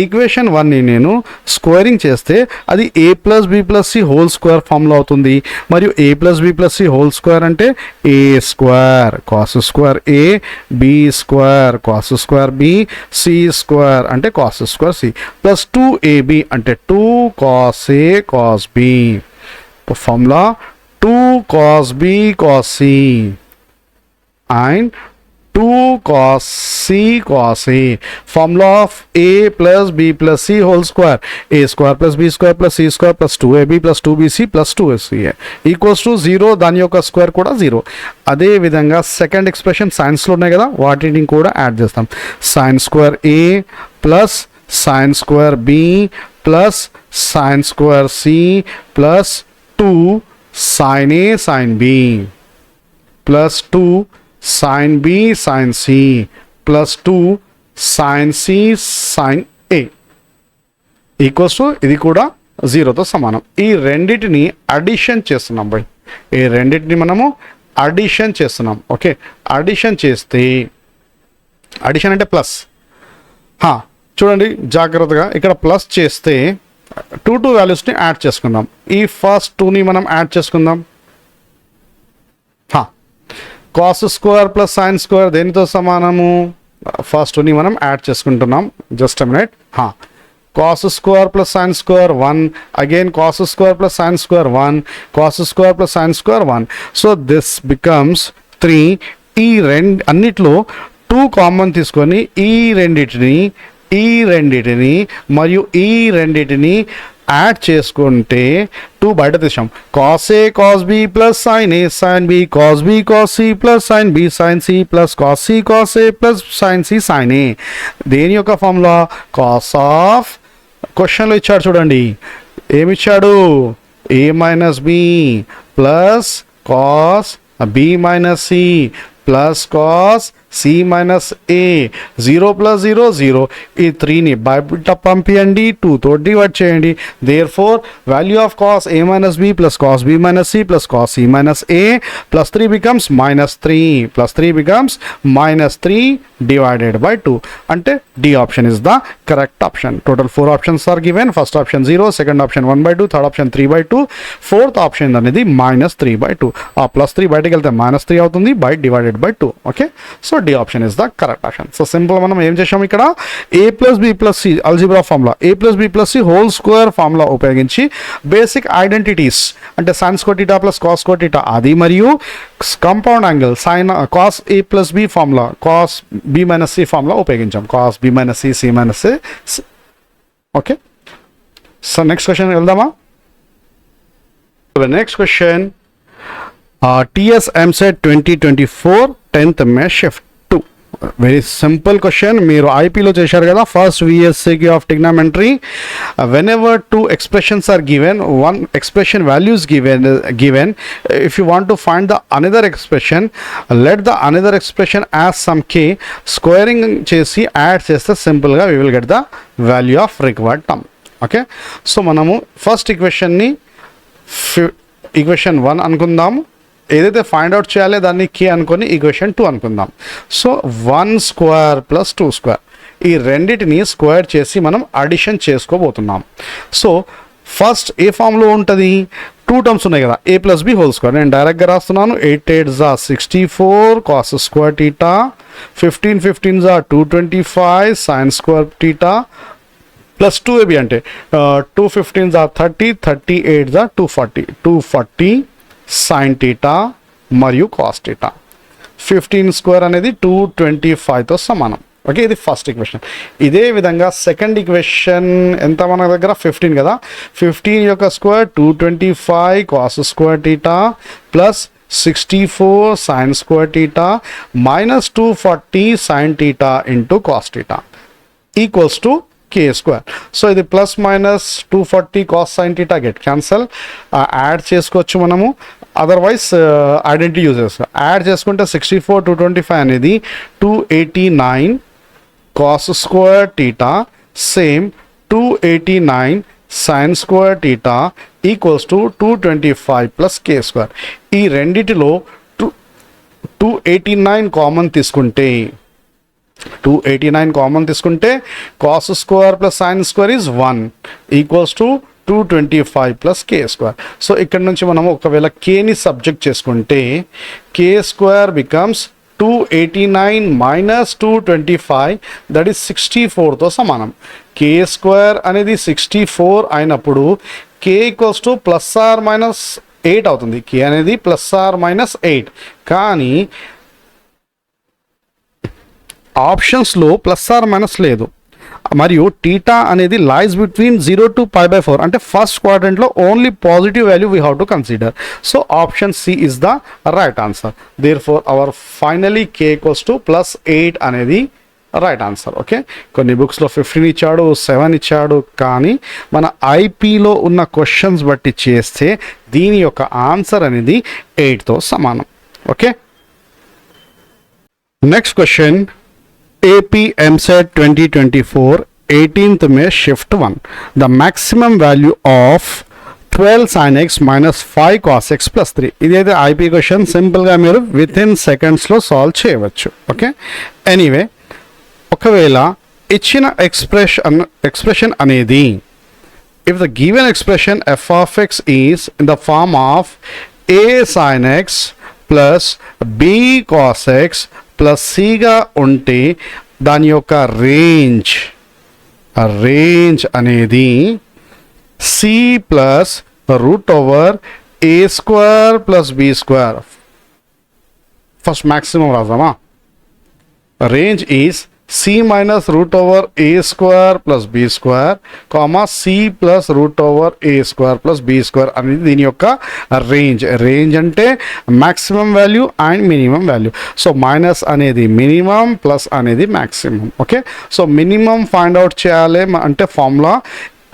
ఈక్వేషన్ 1ని నేను స్క్వేరింగ్ చేస్తే అది A + B + C whole square ఫామ్లో అవుతుంది. మరియు A + B + C whole square అంటే A² cos² A, B² cos² B, C² అంటే cos² C ప్లస్ 2AB అంటే 2 cos A cos B. Formula 2 cos B cos C and 2 cos C cos A. Formula of A plus B plus C whole square, A² plus B² plus C² plus 2AB plus 2BC plus 2CA equals to 0. దాని యొక్క స్క్వేర్ కూడా 0. అదే విధంగా సెకండ్ ఎక్స్ప్రెషన్ సైన్స్లో ఉన్నాయి కదా, వాటిని కూడా యాడ్ చేస్తాం. sin² A plus sin² B plus sine square C plus 2 sin A sin B plus 2 sin B sin C plus 2 sin C sin A equals to ఇది కూడా 0తో సమానం. ఈ రెండింటిని అడిషన్ చేస్తున్నాం బై, ఈ రెండింటిని మనము అడిషన్ చేస్తున్నాం. ఓకే, అడిషన్ చేస్తే, అడిషన్ అంటే ప్లస్, చూడండి జాగ్రత్తగా, ఇక్కడ ప్లస్ చేస్తే 2 వాల్యూస్ని యాడ్ చేసుకుందాం. ఈ ఫస్ట్ 2ని మనం యాడ్ చేసుకుందాం. Cos square plus sine square దేనితో సమానము? ఫస్ట్ 2ని మనం యాడ్ చేసుకుంటున్నాం. Just a minute. cos square plus sin square 1, again cos square plus sin square 1, cos square plus sin square 1. So this becomes 3. ఈ అన్నిట్లో 2 కామన్ తీసుకొని ఈ రెండింటిని మరియు ఈ రెండింటిని యాడ్ చేసుకుంటే 2 బయట తీసాం. cos A cos B plus sin A sin B cos B cos C plus sin B sin C plus cos C cos A plus sin C sin A. దేని యొక్క ఫార్ములా? cos ఆఫ్, క్వశ్చన్లో ఇచ్చాడు చూడండి, ఏమిచ్చాడు? A minus B plus cos B minus C plus cos C minus A, 0 plus 0 0. ఈ 3ని బయట పంపించండి, 2 తో డివైడ్ చేయండి. Therefore value of cos A minus B plus cos B minus C plus cos C minus A plus 3 becomes -3 plus 3 becomes -3 divided by 2. అంటే D option is the correct option. Total 4 options are given. First option 0, second option 1/2, third option 3/2, fourth option అనేది -3/2. ఆ +3 బయటకు వెళ్తే -3 అవుతుంది by divided by 2. Okay, so D option is the correct option. So simple మనం ఏం చేసాం ఇక్కడ? a plus B plus C algebra formula, a plus B plus C whole square formula ఉపయోగించి బేసిక్ ఐడెంటిటీస్ అంటే sine square theta plus cos square theta అది, మరియు compound angle sine cos A plus B formula, cos B minus C formula ఉపయోగించాం. Cos B minus C, C minus A. Okay, so next question వెళ్దామా? Next question TS MSET 2024 10th May Shift 2. Very simple question. మీరు ఐపీలో చేశారు కదా first VSCQ of trigonometry. When ever 2 expressions are given, one expression value is given, if you want to find the another expression, let the another expression as some k, squaring చేసి యాడ్ చేస్తే సింపుల్గా we will get the value of required term. Okay, so మనము ఫస్ట్ ఈక్వేషన్ని ఈక్వేషన్ 1 అనుకుందాము. ఏదైతే ఫైండ్ అవుట్ చేయాలో దాన్ని కే అనుకొని ఈక్వేషన్ 2 అనుకుందాం. సో 1 స్క్వేర్ ప్లస్ 2 స్క్వేర్, ఈ రెండింటిని స్క్వేర్ చేసి మనం అడిషన్ చేసుకోబోతున్నాం. సో ఫస్ట్ ఏ ఫామ్లో ఉంటుంది? 2 టర్మ్స్ ఉన్నాయి కదా, a plus b whole square. నేను డైరెక్ట్గా రాస్తున్నాను. 8 8 64 cos square theta, 15 15 225 sine square theta plus 2ab అంటే 2 15 30 38 240 సైన్ టీటా మరియు కాస్ టీటా. 15 స్క్వేర్ అనేది 225తో సమానం. ఓకే, ఇది ఫస్ట్ ఈక్వేషన్. ఇదే విధంగా సెకండ్ ఈక్వేషన్ ఎంత మన దగ్గర? 15 కదా, 15 యొక్క square 225 cos square theta plus 64 sine square theta minus 240 sine theta into cos theta equals to k square. So ఇది plus minus 240 cos sine theta get cancel, add చేసుకోవచ్చు మనము. అదర్వైజ్ ఐడెంటిటీ యూజ్ చేసుకో. యాడ్ చేసుకుంటే 64 225 అనేది 289 cos square theta same 289 sine square theta equals to 225 plus K square. ఈ రెండిటిలో 289 కామన్ తీసుకుంటే 289 కామన్ తీసుకుంటే cos square plus sine square is 1 equals to 225 plus K square. So ఇక్కడ నుంచి మనం ఒకవేళ కేని సబ్జెక్ట్ చేసుకుంటే K square becomes 289 minus 225 that is 64తో సమానం. కే స్క్వేర్ అనేది 64 అయినప్పుడు K equals to plus or minus 8 అవుతుంది. కే అనేది ప్లస్ ఆర్ మైనస్ 8, కానీ ఆప్షన్స్లో ప్లస్ ఆర్ మైనస్ లేదు. మరియు టీటా అనేది లైస్ బిట్వీన్ 0 to π/4 అంటే ఫస్ట్ క్వాడ్రంట్లో only positive value we have to consider. So option C is the right answer. Therefore our finally K equals to +8 అనేది రైట్ ఆన్సర్. ఓకే, కొన్ని బుక్స్లో 15 ఇచ్చాడు, 7 ఇచ్చాడు, కానీ మన ఐపీలో ఉన్న క్వశ్చన్స్ బట్టి చేస్తే దీని యొక్క ఆన్సర్ అనేది 8తో సమానం. Okay, next question. AP EAMCET 2024 18th May shift 1. The maximum value of 12 sin x minus 5 cos x plus 3. ఇదైతే ఐపీ క్వశ్చన్, సింపుల్గా మీరు విత్ ఇన్ సెకండ్స్లో సాల్వ్ చేయవచ్చు. ఓకే, ఎనీవే, ఒకవేళ ఇచ్చిన ఎక్స్ప్రెషన్ అనేది if the given expression f of x is in the form of A sine x plus B cos x plus సిగా ఉంటే దాని యొక్క రేంజ్ అనేది C plus root over A square plus B square. First maximum రాద్దామా. Range is c minus root over a square plus b square, comma c plus root over a square plus b square అనేది దీని యొక్క రేంజ్ అంటే maximum value and minimum value. So minus అనేది మినిమం, ప్లస్ అనేది maximum. Okay, so minimum find out చేయాలి అంటే ఫార్ములా,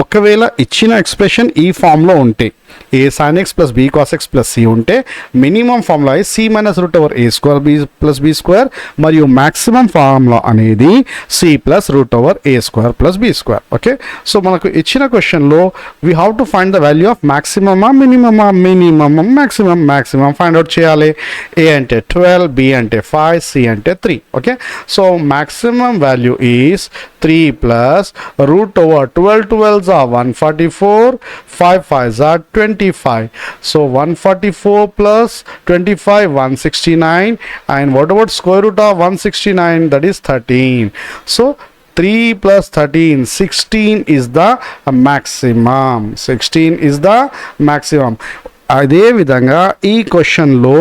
ఒకవేళ ఇచ్చిన ఎక్స్ప్రెషన్ ఈ ఫామ్లో ఉంటే A sine x plus B cos x plus C ఉంటే minimum formula C minus root over A square B plus B square, మరియు మ్యాక్సిమం ఫార్ములా అనేది C plus root over A square plus B square. Okay, so మనకు ఇచ్చిన క్వశ్చన్లో we have to find the value of మ్యాక్సిమమా మినిమమ్ మ్యాక్సిమం ఫైండ్ అవుట్ చేయాలి. ఏ అంటే 12, బి అంటే 5, సి అంటే 3. Okay, so maximum value is 3 plus root over 12 12s are 144, 5 5s are 25. So 144 plus 25, 169, and what about square root of 169? That is 13. So 3 plus 13, 16 is the maximum. 16 is the maximum. అదేవిధంగా ఈ క్వశ్చన్లో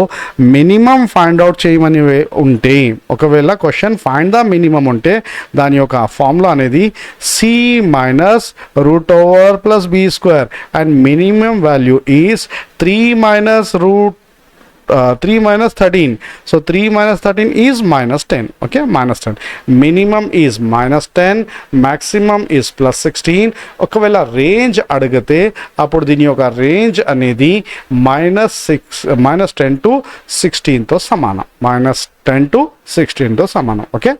మినిమం ఫైండ్ అవుట్ చేయమని ఉంటే, ఒకవేళ క్వశ్చన్ ఫైండ్ ద మినిమం ఉంటే దాని యొక్క ఫార్ములా అనేది C minus root over plus B square, and minimum value is 3 minus 13. So 3 minus 13 is minus 10. Okay, minus 10. Minimum is minus 10. Maximum is plus 16. ఒకవేళ రేంజ్ అడిగితే అప్పుడు దీని యొక్క రేంజ్ అనేది -10 to 16తో సమానం. -10 to 16తో సమానం. Okay,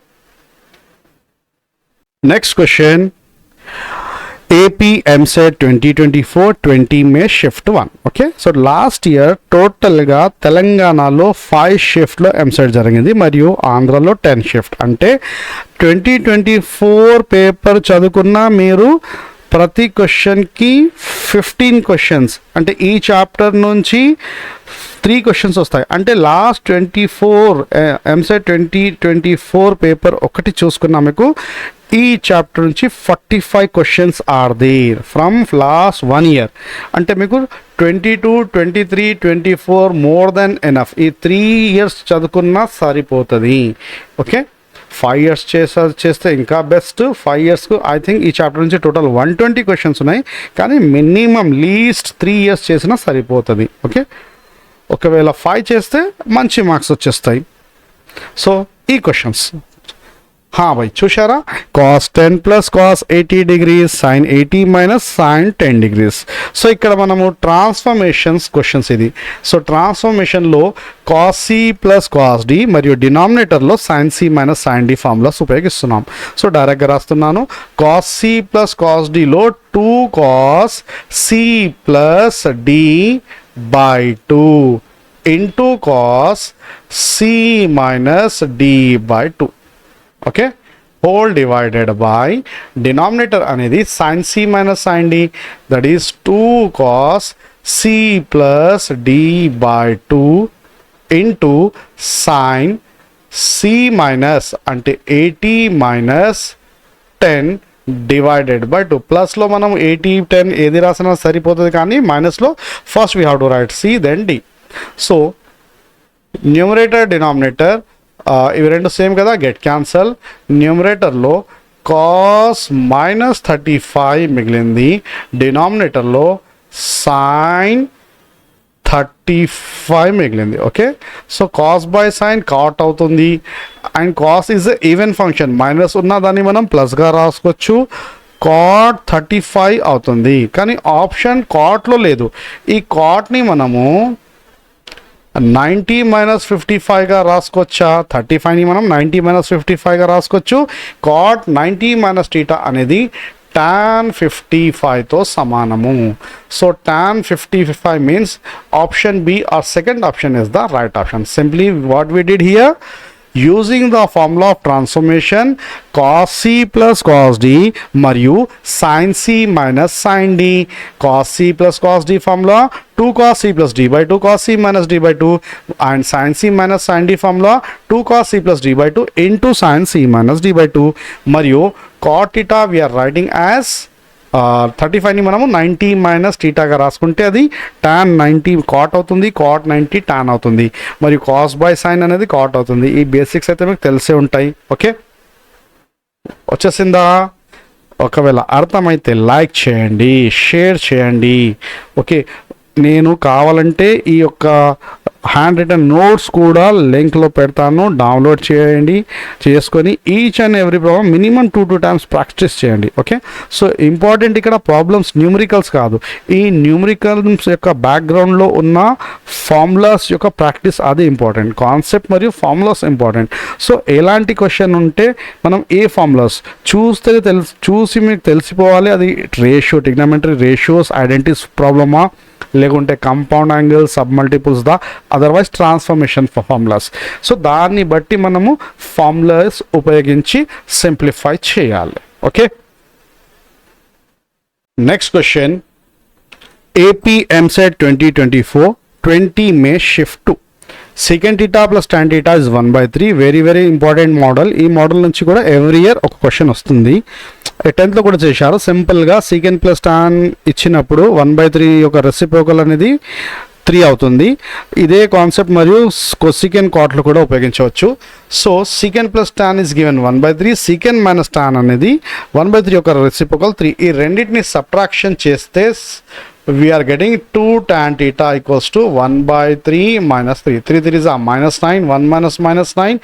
next question. AP MSET 2024 20 May shift 1. Okay, so last year టోటల్గా తెలంగాణలో 5 షిఫ్ట్లో ఎంసెట్ జరిగింది మరియు ఆంధ్రలో 10 షిఫ్ట్. అంటే 2024 పేపర్ చదువుకున్న మీరు ప్రతి క్వశ్చన్కి 15 క్వశ్చన్స్, అంటే ఈ చాప్టర్ నుంచి 3 క్వశ్చన్స్ వస్తాయి. అంటే లాస్ట్ 24 ఎంసెట్ 2024 పేపర్ ఒకటి చూసుకున్నా మీకు ఈ చాప్టర్ నుంచి 45 questions are there from last 1 year. అంటే మీకు 22, 23, 24 మోర్ దెన్ ఎనఫ్. ఈ 3 ఇయర్స్ చదువుకున్నా సరిపోతుంది. ఓకే, 5 ఇయర్స్ చేస్తే ఇంకా బెస్ట్. 5 ఇయర్స్కు ఐ థింక్ ఈ చాప్టర్ నుంచి టోటల్ 120 క్వశ్చన్స్ ఉన్నాయి, కానీ మినిమం లీస్ట్ 3 ఇయర్స్ చేసినా సరిపోతుంది. ఓకే, ఒకవేళ 5 చేస్తే మంచి మార్క్స్ వచ్చేస్తాయి. సో ఈ క్వశ్చన్స్ भाई చూసారా, cos 10 plus cos 80 degrees, sin 80 minus sin 10 degrees. So ఇక్కడ మనము ట్రాన్స్ఫర్మేషన్స్ క్వశ్చన్స్ ఇది. సో ట్రాన్స్ఫర్మేషన్లో cos c plus cos d మరియు డినామినేటర్లో sin c minus sin d formulas ఉపయోగిస్తున్నాం. సో డైరెక్ట్గా రాస్తున్నాను. cos c plus cos d లో 2 cos c plus d by 2 into cos c minus d by 2. Okay, whole divided by denominator అనేది sin c minus sin d, that is 2 cos c plus d by 2 into sin c minus అంటే 80 మైనస్ 10 డివైడెడ్ బై 2. ప్లస్లో మనం 80 10 ఏది రాసినా సరిపోతుంది, కానీ మైనస్లో first we have to write c then d. So numerator denominator ఇవి రెండు సేమ్ కదా, గెట్ క్యాన్సల్. న్యూమరేటర్లో కాస్ -35 మిగిలింది, డినామినేటర్లో sin 35 మిగిలింది. Okay, so cos by sine cot అవుతుంది. And cos is even function, minus ఉన్న దాన్ని మనం ప్లస్గా రాసుకోవచ్చు. కాట్ 35 అవుతుంది. కానీ ఆప్షన్ కాట్లో లేదు. ఈ కాట్ని మనము 90 మైనస్ 55గా రాసుకోవచ్చా? 35ని మనం 90 మైనస్ 55గా రాసుకోవచ్చు. కాట్ 90 మైనస్ టీటా అనేది tan 55తో సమానము. So tan 55 means option B or second option is the right option. Simply what we did here, using the formula of transformation cos c plus cos d మరియు sin c minus sin d. cos c plus cos d formula 2 cos c plus d by 2 cos c minus d by 2 and sin c minus sin d formula 2 cos c plus d by 2 into sin c minus d by 2 మరియు cot theta we are writing as 35ని మనము 90 మైనస్ టీటాగా రాసుకుంటే అది tan 90 కాట్ అవుతుంది, కాట్ 90 tan అవుతుంది, మరియు కాస్ బై సైన్ అనేది కాట్ అవుతుంది. ఈ బేసిక్స్ అయితే మీకు తెలిసే ఉంటాయి. ఓకే, వచ్చేసిందా? ఒకవేళ అర్థమైతే లైక్ చేయండి, షేర్ చేయండి. ఓకే, నేను కావాలంటే ఈ యొక్క హ్యాండ్ రిటన్ నోట్స్ కూడా లింక్లో పెడతాను, డౌన్లోడ్ చేయండి. చేసుకొని each and every problem minimum 2 times practice చేయండి. ఓకే, సో ఇంపార్టెంట్ ఇక్కడ ప్రాబ్లమ్స్ న్యూమరికల్స్ కాదు, ఈ న్యూమరికల్స్ యొక్క బ్యాక్గ్రౌండ్లో ఉన్న ఫార్ములాస్ యొక్క ప్రాక్టీస్, అది ఇంపార్టెంట్. కాన్సెప్ట్ మరియు ఫార్ములాస్ ఇంపార్టెంట్. సో ఎలాంటి క్వశ్చన్ ఉంటే మనం ఏ ఫార్ములాస్ చూసి మీకు తెలిసిపోవాలి. అది రేషియో, ట్రిగ్నోమెట్రీ రేషియోస్, ఐడెంటిటీస్ ప్రాబ్లమా, లేకుంటే కంపౌండ్ యాంగిల్, సబ్ మల్టిపుల్స్ దా, అదర్వైజ్ ట్రాన్స్ఫర్మేషన్ ఫార్ములాస్. సో దాన్ని బట్టి మనము ఫార్ములాస్ ఉపయోగించి సింప్లిఫై చేయాలి. Okay, next question, AP EAMCET 2024 20 May shift 2 secant theta plus tan theta is 1/3. Very very important model. ఈ మోడల్ నుంచి కూడా ఎవ్రీ ఇయర్ ఒక క్వశ్చన్ వస్తుంది. 10th కూడా చేశారు. సింపుల్గా సీకెంట్ ప్లస్ టాన్ ఇచ్చినప్పుడు 1/3 యొక్క రెసిప్రోకల్ అనేది 3 అవుతుంది. ఇదే కాన్సెప్ట్ మరియు కొసికెంట్ కాట్లు కూడా ఉపయోగించవచ్చు. So secant plus tan is given 1/3, secant minus tan అనేది 1/3 యొక్క రెసిప్రోకల్ 3. ఈ రెండింటిని సబ్ట్రాక్షన్ చేస్తే we are getting 2 tan theta equals to 1/3 minus 3. 3 3 is a minus 9, 1 minus minus 9,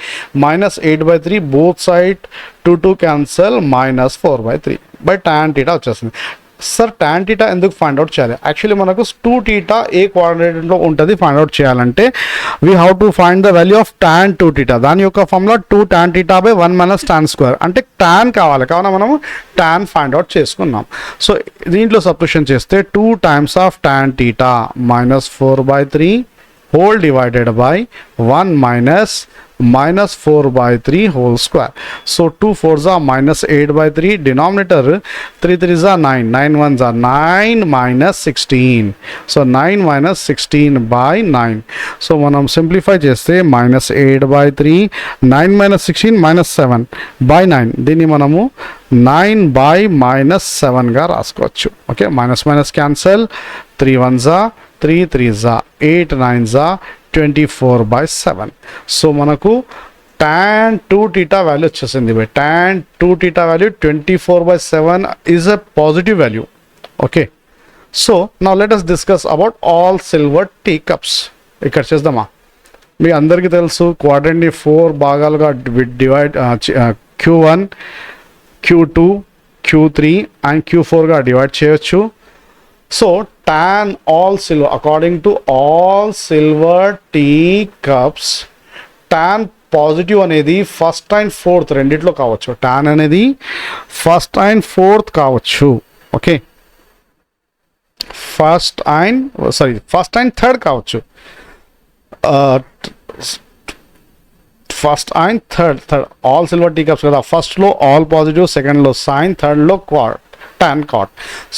minus 8/3, both side 2 cancel, minus 4/3 by tan theta వచ్చేస్తుంది. సార్ tan theta ఎందుకు ఫైండ్ అవుట్ చేయాలి? యాక్చువల్లీ మనకు 2 theta ఏ కోఆర్డినేట్లో ఉంటుంది ఫైండ్ అవుట్ చేయాలంటే we have to find the value of tan 2 theta. దాని యొక్క formula 2 tan theta by 1 minus tan square, అంటే tan కావాలి కావున మనము tan ఫైండ్ అవుట్ చేసుకున్నాం. సో దీంట్లో సబ్స్టిట్యూషన్ చేస్తే 2 times of tan theta minus 4/3 whole divided by 1 minus 4/3 whole square. So 2 4s are minus 8/3, denominator 3 3s are 9, 9 1s are 9 minus 16. So 9 minus 16 by 9. So మనం సింప్లిఫై చేస్తే minus 8/3, 9 minus 16 minus 7 by 9. దీన్ని మనము 9 by minus 7గా రాసుకోవచ్చు. Okay, minus minus cancel, 3 1s are 3 3s are 8 9s are 24/7. So మనకు tan 2 theta వాల్యూ వచ్చేసింది. tan 2 theta value 24/7 is a positive value. Okay, so now let us discuss about all silver tea cups. ఇక్కడ చేద్దామా? మీ అందరికీ తెలుసు క్వాడ్రంట్ని 4 భాగాలుగా divide Q1, Q2, Q3 and Q4గా డివైడ్ చేయొచ్చు. So tan all silver, according to all silver tea cups, tan positive అనేది ఫస్ట్ అండ్ ఫోర్త్ రెండిట్లో కావచ్చు. tan అనేది ఫస్ట్ అండ్ ఫోర్త్ కావచ్చు. ఓకే, ఫస్ట్ అండ్ థర్డ్ కావచ్చు. First and third all silver tea cups కదా. ఫస్ట్లో ఆల్ పాజిటివ్, సెకండ్లో సైన్, థర్డ్లో tan cot.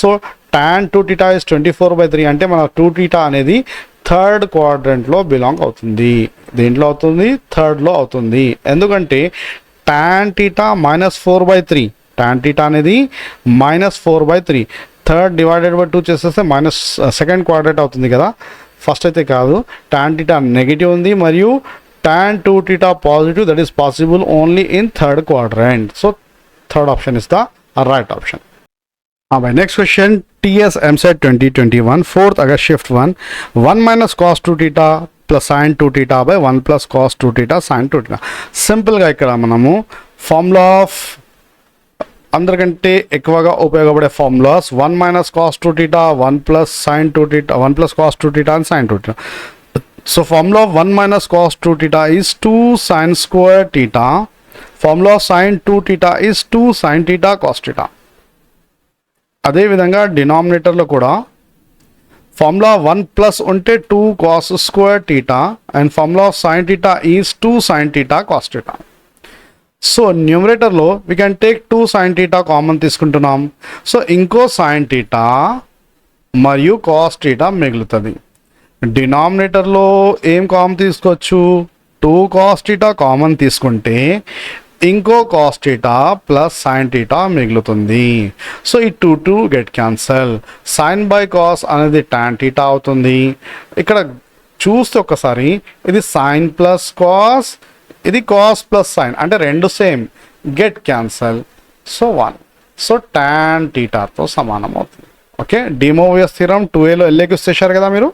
So tan 2 theta is 24/3 అంటే మన 2 theta అనేది థర్డ్ క్వాడ్రంట్లో బిలాంగ్ అవుతుంది. దేంట్లో అవుతుంది? థర్డ్లో అవుతుంది. ఎందుకంటే tan theta minus 4/3, tan theta అనేది -4/3, థర్డ్ డివైడెడ్ బై 2 చేసేస్తే మైనస్ సెకండ్ క్వాడ్రంట్ అవుతుంది కదా. ఫస్ట్ అయితే కాదు, tan theta నెగిటివ్ ఉంది మరియు tan 2 theta positive. That is possible only in third quadrant. So third option is the right option. By next question, TS MSET 2021, 4th August shift 1, 1 minus cos 2 theta plus sin 2 theta by 1 plus cos 2 theta sin 2 theta. సింపుల్గా ఇక్కడ మనము ఫార్ములా ఆఫ్ అందరికంటే ఎక్కువగా ఉపయోగపడే formulas 1 minus cos 2 theta, 1 plus sin 2 theta, 1 plus cos 2 theta and sin 2 theta. So formula of 1 minus cos 2 theta is 2 sin square theta. Formula of sin 2 theta is 2 sin theta cos theta. అదేవిధంగా డినామినేటర్లో కూడా ఫార్ములా 1 ప్లస్ ఉంటే 2 cos square theta and formula of sine theta is 2 sine theta cos theta. So న్యూమరేటర్లో we can take 2 sine theta common తీసుకుంటున్నాం. సో ఇంకో సైన్ టీటా మరియు కాస్ టీటా మిగులుతుంది. డినామినేటర్లో ఏం కామన్ తీసుకోవచ్చు? 2 కాస్ టీటా కామన్ తీసుకుంటే ఇంకో cos theta plus sine theta మిగులుతుంది. సో ఈ 2 get cancel. Sine by cos అనేది టాన్ టీటా అవుతుంది. ఇక్కడ చూస్తే ఒకసారి ఇది సైన్ ప్లస్ కాస్, ఇది కాస్ ప్లస్ సైన్, అంటే రెండు same, get cancel. So 1. So tan టీటాతో సమానం అవుతుంది. ఓకే, డిమోవియస్ థియరం 2aలో ఎల్ఏకి వచ్చేసారు కదా మీరు.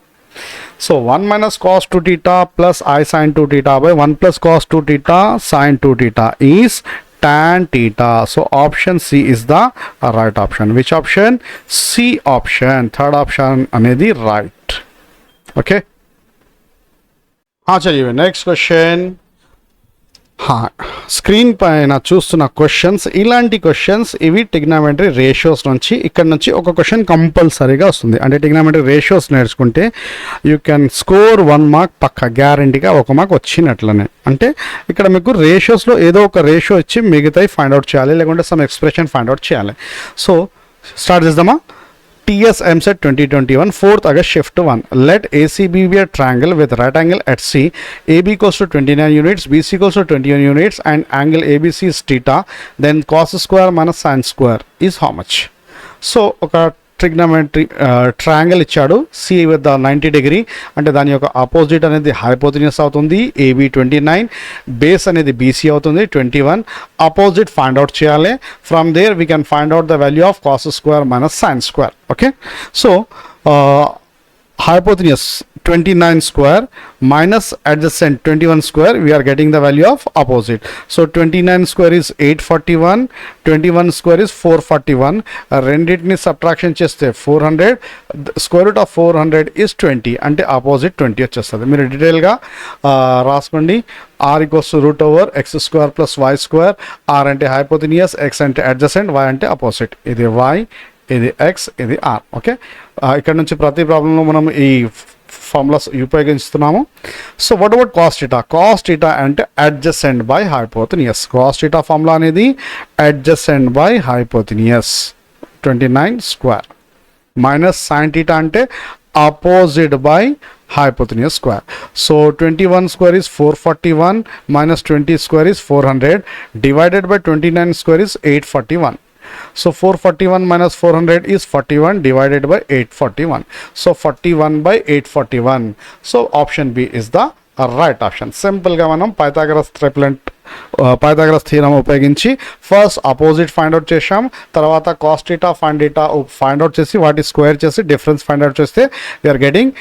So 1 minus cos 2 theta plus I sin 2 theta by 1 plus cos 2 theta sin 2 theta is tan theta. So option C is the right option. Which option? C option. Third option anedi right. Okay. चलिए next question. స్క్రీన్ పైన చూస్తున్న క్వశ్చన్స్, ఇలాంటి క్వశ్చన్స్ ఇవి ట్రిగ్నామెట్రీ రేషియోస్ నుంచి, ఇక్కడ నుంచి ఒక క్వశ్చన్ కంపల్సరీగా వస్తుంది. అంటే ట్రిగ్నామెట్రీ రేషియోస్ నేర్చుకుంటే యూ కెన్ స్కోర్ 1 మార్క్ పక్క, గ్యారంటీగా 1 మార్క్ వచ్చినట్లనే. అంటే ఇక్కడ మీకు రేషియోస్లో ఏదో ఒక రేషియో ఇచ్చి మిగతాయి ఫైండ్ అవుట్ చేయాలి, లేకుంటే సమ్ ఎక్స్ప్రెషన్ ఫైండ్ అవుట్ చేయాలి. సో స్టార్ట్ చేద్దామా? TS MSET 2021, 4th August shift 1. Let ACB be a triangle with right angle at C. AB equals to 29 units, BC equals to 21 units, and angle ABC is theta. Then cos square minus sin square is how much? So, ఒక ట్రిగ్నోమెట్రీ ట్రయాంగిల్ ఇచ్చాడు. సి విత్ 90 డిగ్రీ, అంటే దాని యొక్క ఆపోజిట్ అనేది హైపోటెన్యూస్ అవుతుంది AB 29, బేస్ అనేది BC అవుతుంది 21. ఆపోజిట్ ఫైండ్ అవుట్ చేయాలి. From there we can find out the value of cos square minus sine square. Okay, so hypotenuse 29 square minus adjacent 21 square, we are getting the value of opposite. So 29 square is 841, 21 square is 441. రెండింటిని సబ్ట్రాక్షన్ చేస్తే 400, స్క్వేర్ రూట్ ఆఫ్ 400 is 20, అంటే ఆపోజిట్ 20 వచ్చేస్తుంది. మీరు డీటెయిల్గా రాసుకోండి. r equals to root over x square plus y square. r అంటే హైపోటెన్యూస్, x అంటే అడ్జసెంట్, y అంటే అపోజిట్. ఇది y, ఇది x, ఇది r. ఓకే, ఇక్కడ నుంచి ప్రతి ప్రాబ్లంలో మనం ఈ ఫార్ములాస్ ఉపయోగిస్తున్నాము. So what about cos theta? Cos theta అంటే adjacent by hypotenuse. Cos theta formula అనేది adjacent by hypotenuse 29 square minus sine theta అంటే opposite by hypotenuse square. So 21 square is 441 minus 20 square is 400 divided by 29 square is 841. So 441 minus 400 is 41 divided by 841. So 41 by 841. So option B is the right option. Simple గా మనం పైథాగరస్ పైథాగరస్ థియరం ఉపయోగించి ఫస్ట్ అపోజిట్ ఫైండ్ అవుట్ చేసాం, తర్వాత కాస్ థీటా ఫైండ్ అవుట్ చేసి వాటి స్క్వేర్ చేసి డిఫరెన్స్ ఫైండ్ అవుట్ చేస్తే we are getting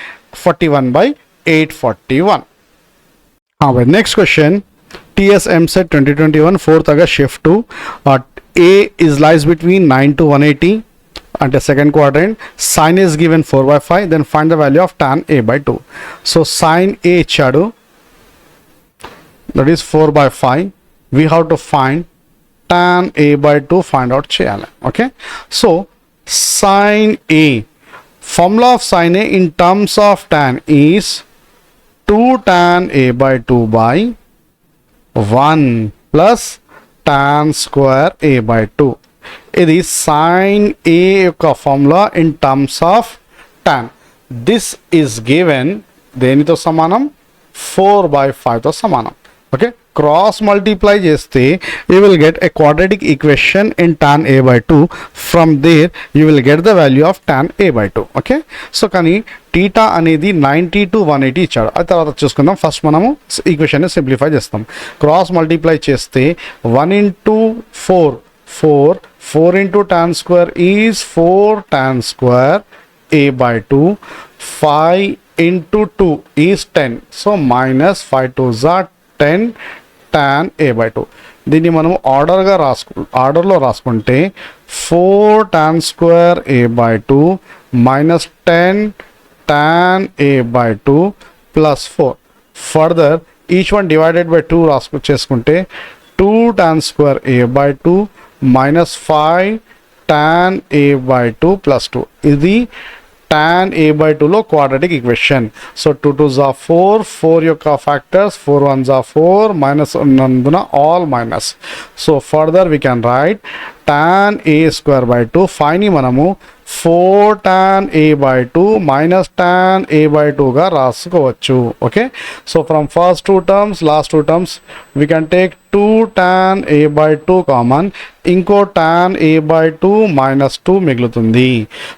41 by 841. Next question, TS MSET 2021, 4th August shift 2. A is lies between 9 to 180 and a second quadrant. Sin is given 4/5. Then find the value of tan A by 2. So sin A ichadu, that is 4/5. We have to find tan A by 2, find out cheyali. Okay, so sin A, formula of sin A in terms of tan is 2 tan A by 2 by 1 plus tan square A by 2. ఇది sin A యొక్క formula in terms of tan. This is given దేనితో సమానం? 4/5తో సమానం. ఓకే, క్రాస్ మల్టిప్లై చేస్తే you will get a quadratic equation in tan A by 2. From there you will get the value of tan A by 2. Okay, so కానీ టీటా అనేది 90 to 180 ఇచ్చాడు. అది తర్వాత చూసుకుందాం. ఫస్ట్ మనము ఈక్వేషన్ని సింప్లిఫై చేస్తాం. క్రాస్ మల్టిప్లై చేస్తే 1 into 4 4. 4 into tan square is 4 tan square a by 2. 5 into 2 is 10. So minus 5 2s are 10 tan a by 2. దీన్ని మనం ఆర్డర్లో రాసుకుంటే 4 tan square a by 2 minus 10 tan a by 2 plus 4. Further, each one divided by 2 చేసుకుంటే 2 tan square a by 2 minus 5 tan a by 2 plus 2. ఇది tan a by 2 లో quadratic equation. So 2 2s are 4, 4 యొక్క factors, 4 1s are 4, minus ఉన్నందున all minus. So further we can write tan a square by 2. Finally మనము 4 tan a by 2 minus tan a by 2 గా రాసుకోవచ్చు. Okay, so from first two terms, last two terms, we can take 2 tan a by 2 common, ఇంకో tan a by 2 minus 2 మిగులుతుంది.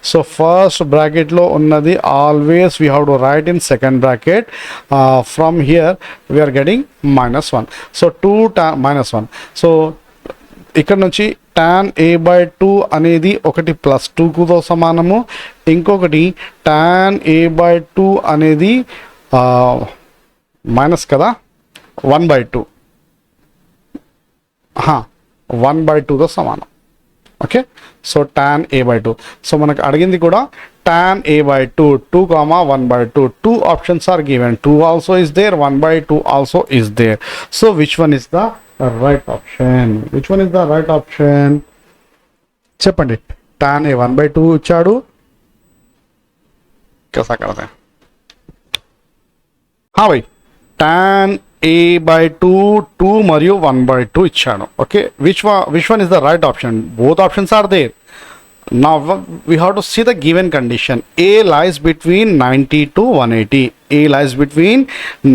సో ఫస్ట్ బ్రాకెట్లో ఉన్నది always we have to write in second bracket. From here we are getting minus 1. So 2 tan minus 1. So ఇక్కడ నుంచి tan a by 2 అనేది ఒకటి ప్లస్ 2తో సమానము, ఇంకొకటి tan a by 2 అనేది మైనస్ కదా 1 by 2, 1 by 2తో సమానం. Okay, so tan a by 2. So మనకు అడిగింది కూడా tan a by 2, 2 comma 1 by 2. Two options are given. 2 also is there, 1 by 2 also is there. So which one is the right option? Which one is the right option? చెప్పండి. tan a 1 by 2 ఇచ్చాడు. कैसा करते हैं? हाँ भाई, tan a by 2, 2 మరియు 1 by 2 ఇచ్చాడు. Okay, which one is the right option? Both options are there. Now we have to see the given condition. A lies between 90 to 180. A lies between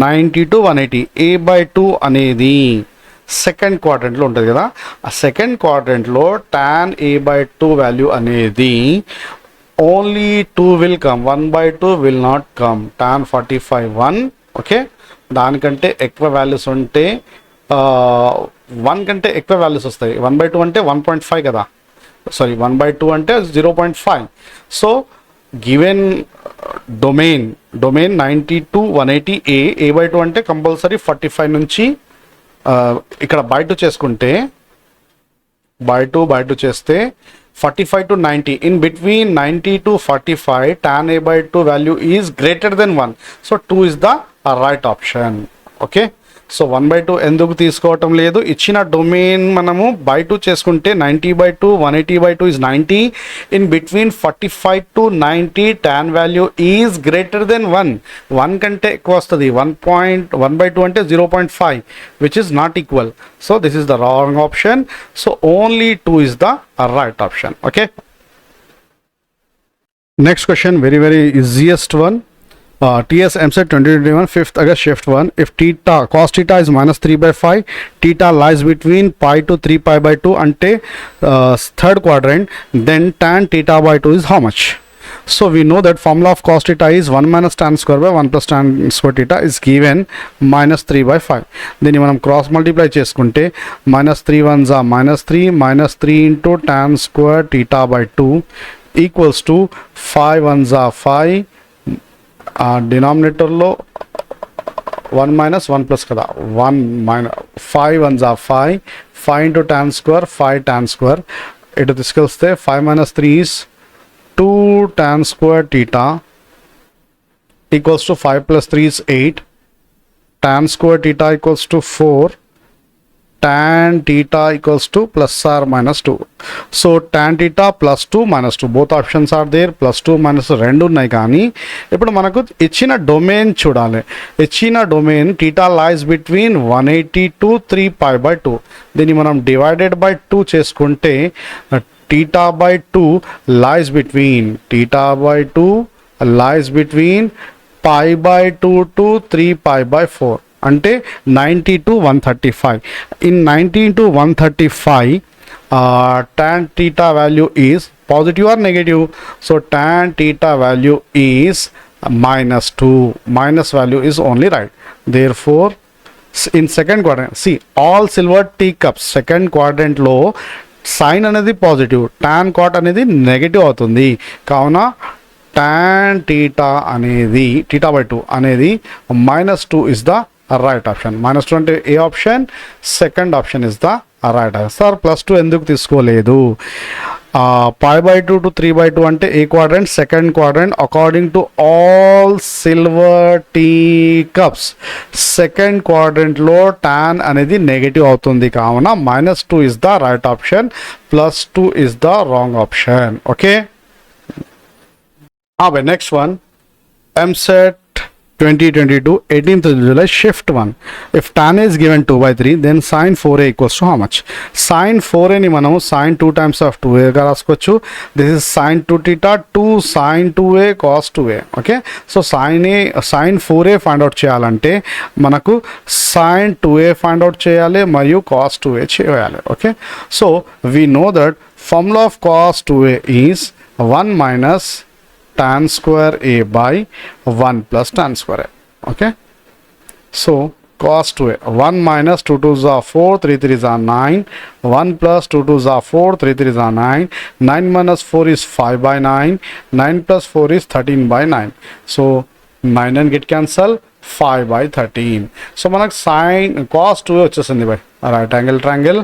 90 to 180. A by 2 అనేది సెకండ్ క్వాడ్రంట్లో ఉంటుంది కదా, ఆ సెకండ్ క్వాడ్రంట్లో tan a by 2 వాల్యూ అనేది only 2 will come, 1 by 2 will not come. tan 45 1. Okay, దానికంటే ఎక్కువ వాల్యూస్ ఉంటే 1 కంటే ఎక్కువ వాల్యూస్ వస్తాయి. 1 by 2 అంటే 1.5 కదా, సారీ 1 by 2 అంటే 0.5. So given domain 90 to 180 a by 2 అంటే కంపల్సరీ 45 నుంచి ఇక్కడ బై 2 చేసుకుంటే బై 2 చేస్తే 45 to 90. In between 90 to 45, tan a by 2 value is greater than 1. So 2 is the right option. Okay, so 1 by 2 ఎందుకు తీసుకోవటం లేదు? ఇచ్చిన డొమైన్ మనము బై 2 చేసుకుంటే 90 by 2, 180 by 2 is 90. In between 45 to 90 tan value is greater than 1. 1 కంటే ఎక్కువ వస్తుంది. 1 by 2 అంటే 0.5, which is not equal. So this is the wrong option. So only 2 is the right option. Okay, next question, very very easiest one. TS MSET 2021 5th August shift 1. If theta cos theta is minus 3 by 5, theta lies between pi to 3 pi by 2 ante third quadrant, then tan theta by 2 is how much? So we know that formula of cos theta is 1 minus tan square by 1 plus tan square theta is given minus 3 by 5. Then మనం cross multiply చేసుకుంటే minus 3 1s are minus 3 into tan square theta by 2 equals to 5 1s are 5. డినామినేటర్లో 1 minus 1 plus కదా, 1 minus 5 1s are 5. 5 into tan square, 5 tan square. ఇటు తీసుకెళ్తే 5 minus 3 is 2 tan square theta equals to 5 plus 3 is 8. Tan square theta equals to 4. Tan theta equals to plus or minus 2. So tan theta plus 2 minus 2, both options are there. plus 2 minus 2 రెండు ఉన్నాయి. కానీ ఇప్పుడు మనకు ఇచ్చిన డొమైన్ చూడాలి. ఇచ్చిన domain theta lies between 180 to 3 pi by 2. దీన్ని మనం డివైడెడ్ బై 2 చేసుకుంటే theta by 2 lies between pi by 2 to 3 pi by 4. అంటే 90 to 135. In 90 to 135, tan theta value is positive or negative? So tan theta value is minus 2. Minus value is only right. Therefore, in second quadrant, see all silver teacups, second quadrant లో సైన్ అనేది పాజిటివ్, టాన్ కాట్ అనేది నెగిటివ్ అవుతుంది. కావున tan theta అనేది θ/2 అనేది -2 ఇస్ ద రైట్ ఆప్షన్. -2 అంటే ఏ option? Second option is the right answer. Sir +2 ఎందుకు తీసుకోలేదు? π/2 to 3/2 అంటే ఏ quadrant? Second quadrant. According to all silver tea cups second క్వాడ్రంట్లో tan అనేది నెగటివ్ అవుతుంది. కావున -2 is the right option, +2 is the wrong option. Okay. Next one, MSET 2022 18th July shift 1. If tan is given 2/3 then sin 4a equals to how much? Sin 4a ని మనము sin 2 times of 2a గా రాసుకోవచ్చు. This is sin 2 theta 2 sin 2a cos 2a. Okay. So sin 4a find out చేయాలంటే మనకు sin 2a ఫైండ్ అవుట్ చేయాలి మరియు cos 2a చేయాలి. Okay. So we know that formula of cos 2a is 1 minus tan square a by 1 plus tan square a. Okay. So cos 2a, 1 minus 2 2s are 4, 3 3s are 9, 1 plus 2 2s are 4, 3 3s are 9, 9 minus 4 is 5 by 9, 9 plus 4 is 13 by 9. So 9 and get cancel, 5 by 13. So మనకు sin cos 2a వచ్చేసింది బై రైట్ యాంగిల్ ట్రయాంగిల్.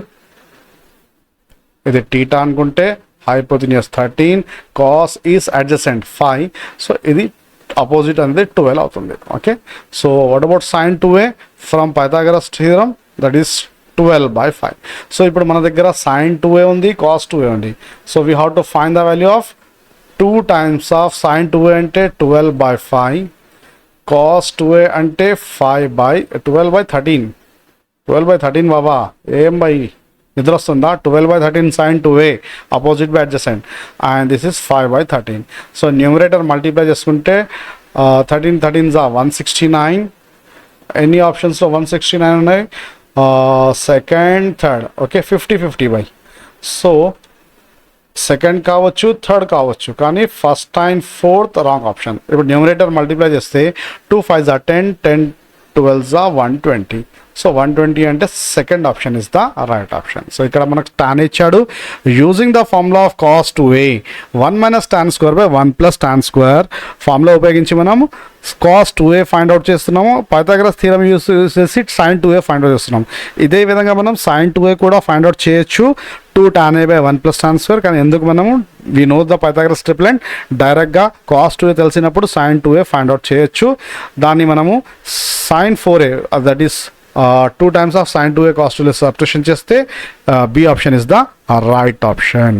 ఇది θ అనుకుంటే hypotenuse 13, cos is adjacent 5, so ఇది opposite అనేది 12 అవుతుంది. Okay. So what about sin 2a from Pythagoras theorem, that is 12 by 5. So ఇప్పుడు మన దగ్గర sin 2a ఉంది, cos 2a ఉంది. So we have to find the value of 2 times of sin 2a అంటే 12 by 5, cos 2a అంటే 5 by 12 by 13. 12 by 13 బాబా ఏం బై నిద్ర వస్తుందా? 12 by 13 sin 2a opposite by adjacent and this is 5 by 13. So numerator multiply చేసుకుంటే 13 13s 169. ఎన్ని ఆప్షన్స్లో 169 ఉన్నాయి? Second third. Okay. 50 by. So second కావచ్చు, థర్డ్ కావచ్చు, కానీ first and fourth wrong option. ఇప్పుడు న్యూమరేటర్ మల్టిప్లై చేస్తే 2 5s 10, 10 12s 120. సో 120 అంటే second option is the right option. So ఇక్కడ మనకు tan ఇచ్చాడు. Using the formula of cos 2a 1 minus tan square by 1 plus tan square formula ఉపయోగించి మనము cos 2a ఫైండ్ అవుట్ చేస్తున్నాము. పైథాగరస్ థియరం యూస్ చేసి sin 2a ఫైండ్ అవుట్ చేస్తున్నాం. ఇదే విధంగా మనం sin 2a కూడా ఫైండ్ అవుట్ చేయొచ్చు, 2 tan a by 1 plus tan square. కానీ ఎందుకు మనము we know the Pythagoras triplet, డైరెక్ట్గా cos 2a తెలిసినప్పుడు sin 2a ఫైండ్ అవుట్ చేయొచ్చు. దాన్ని మనము sin 4a that is 2 times of sin 2a cos 2a substitution చేస్తే B option is the right option.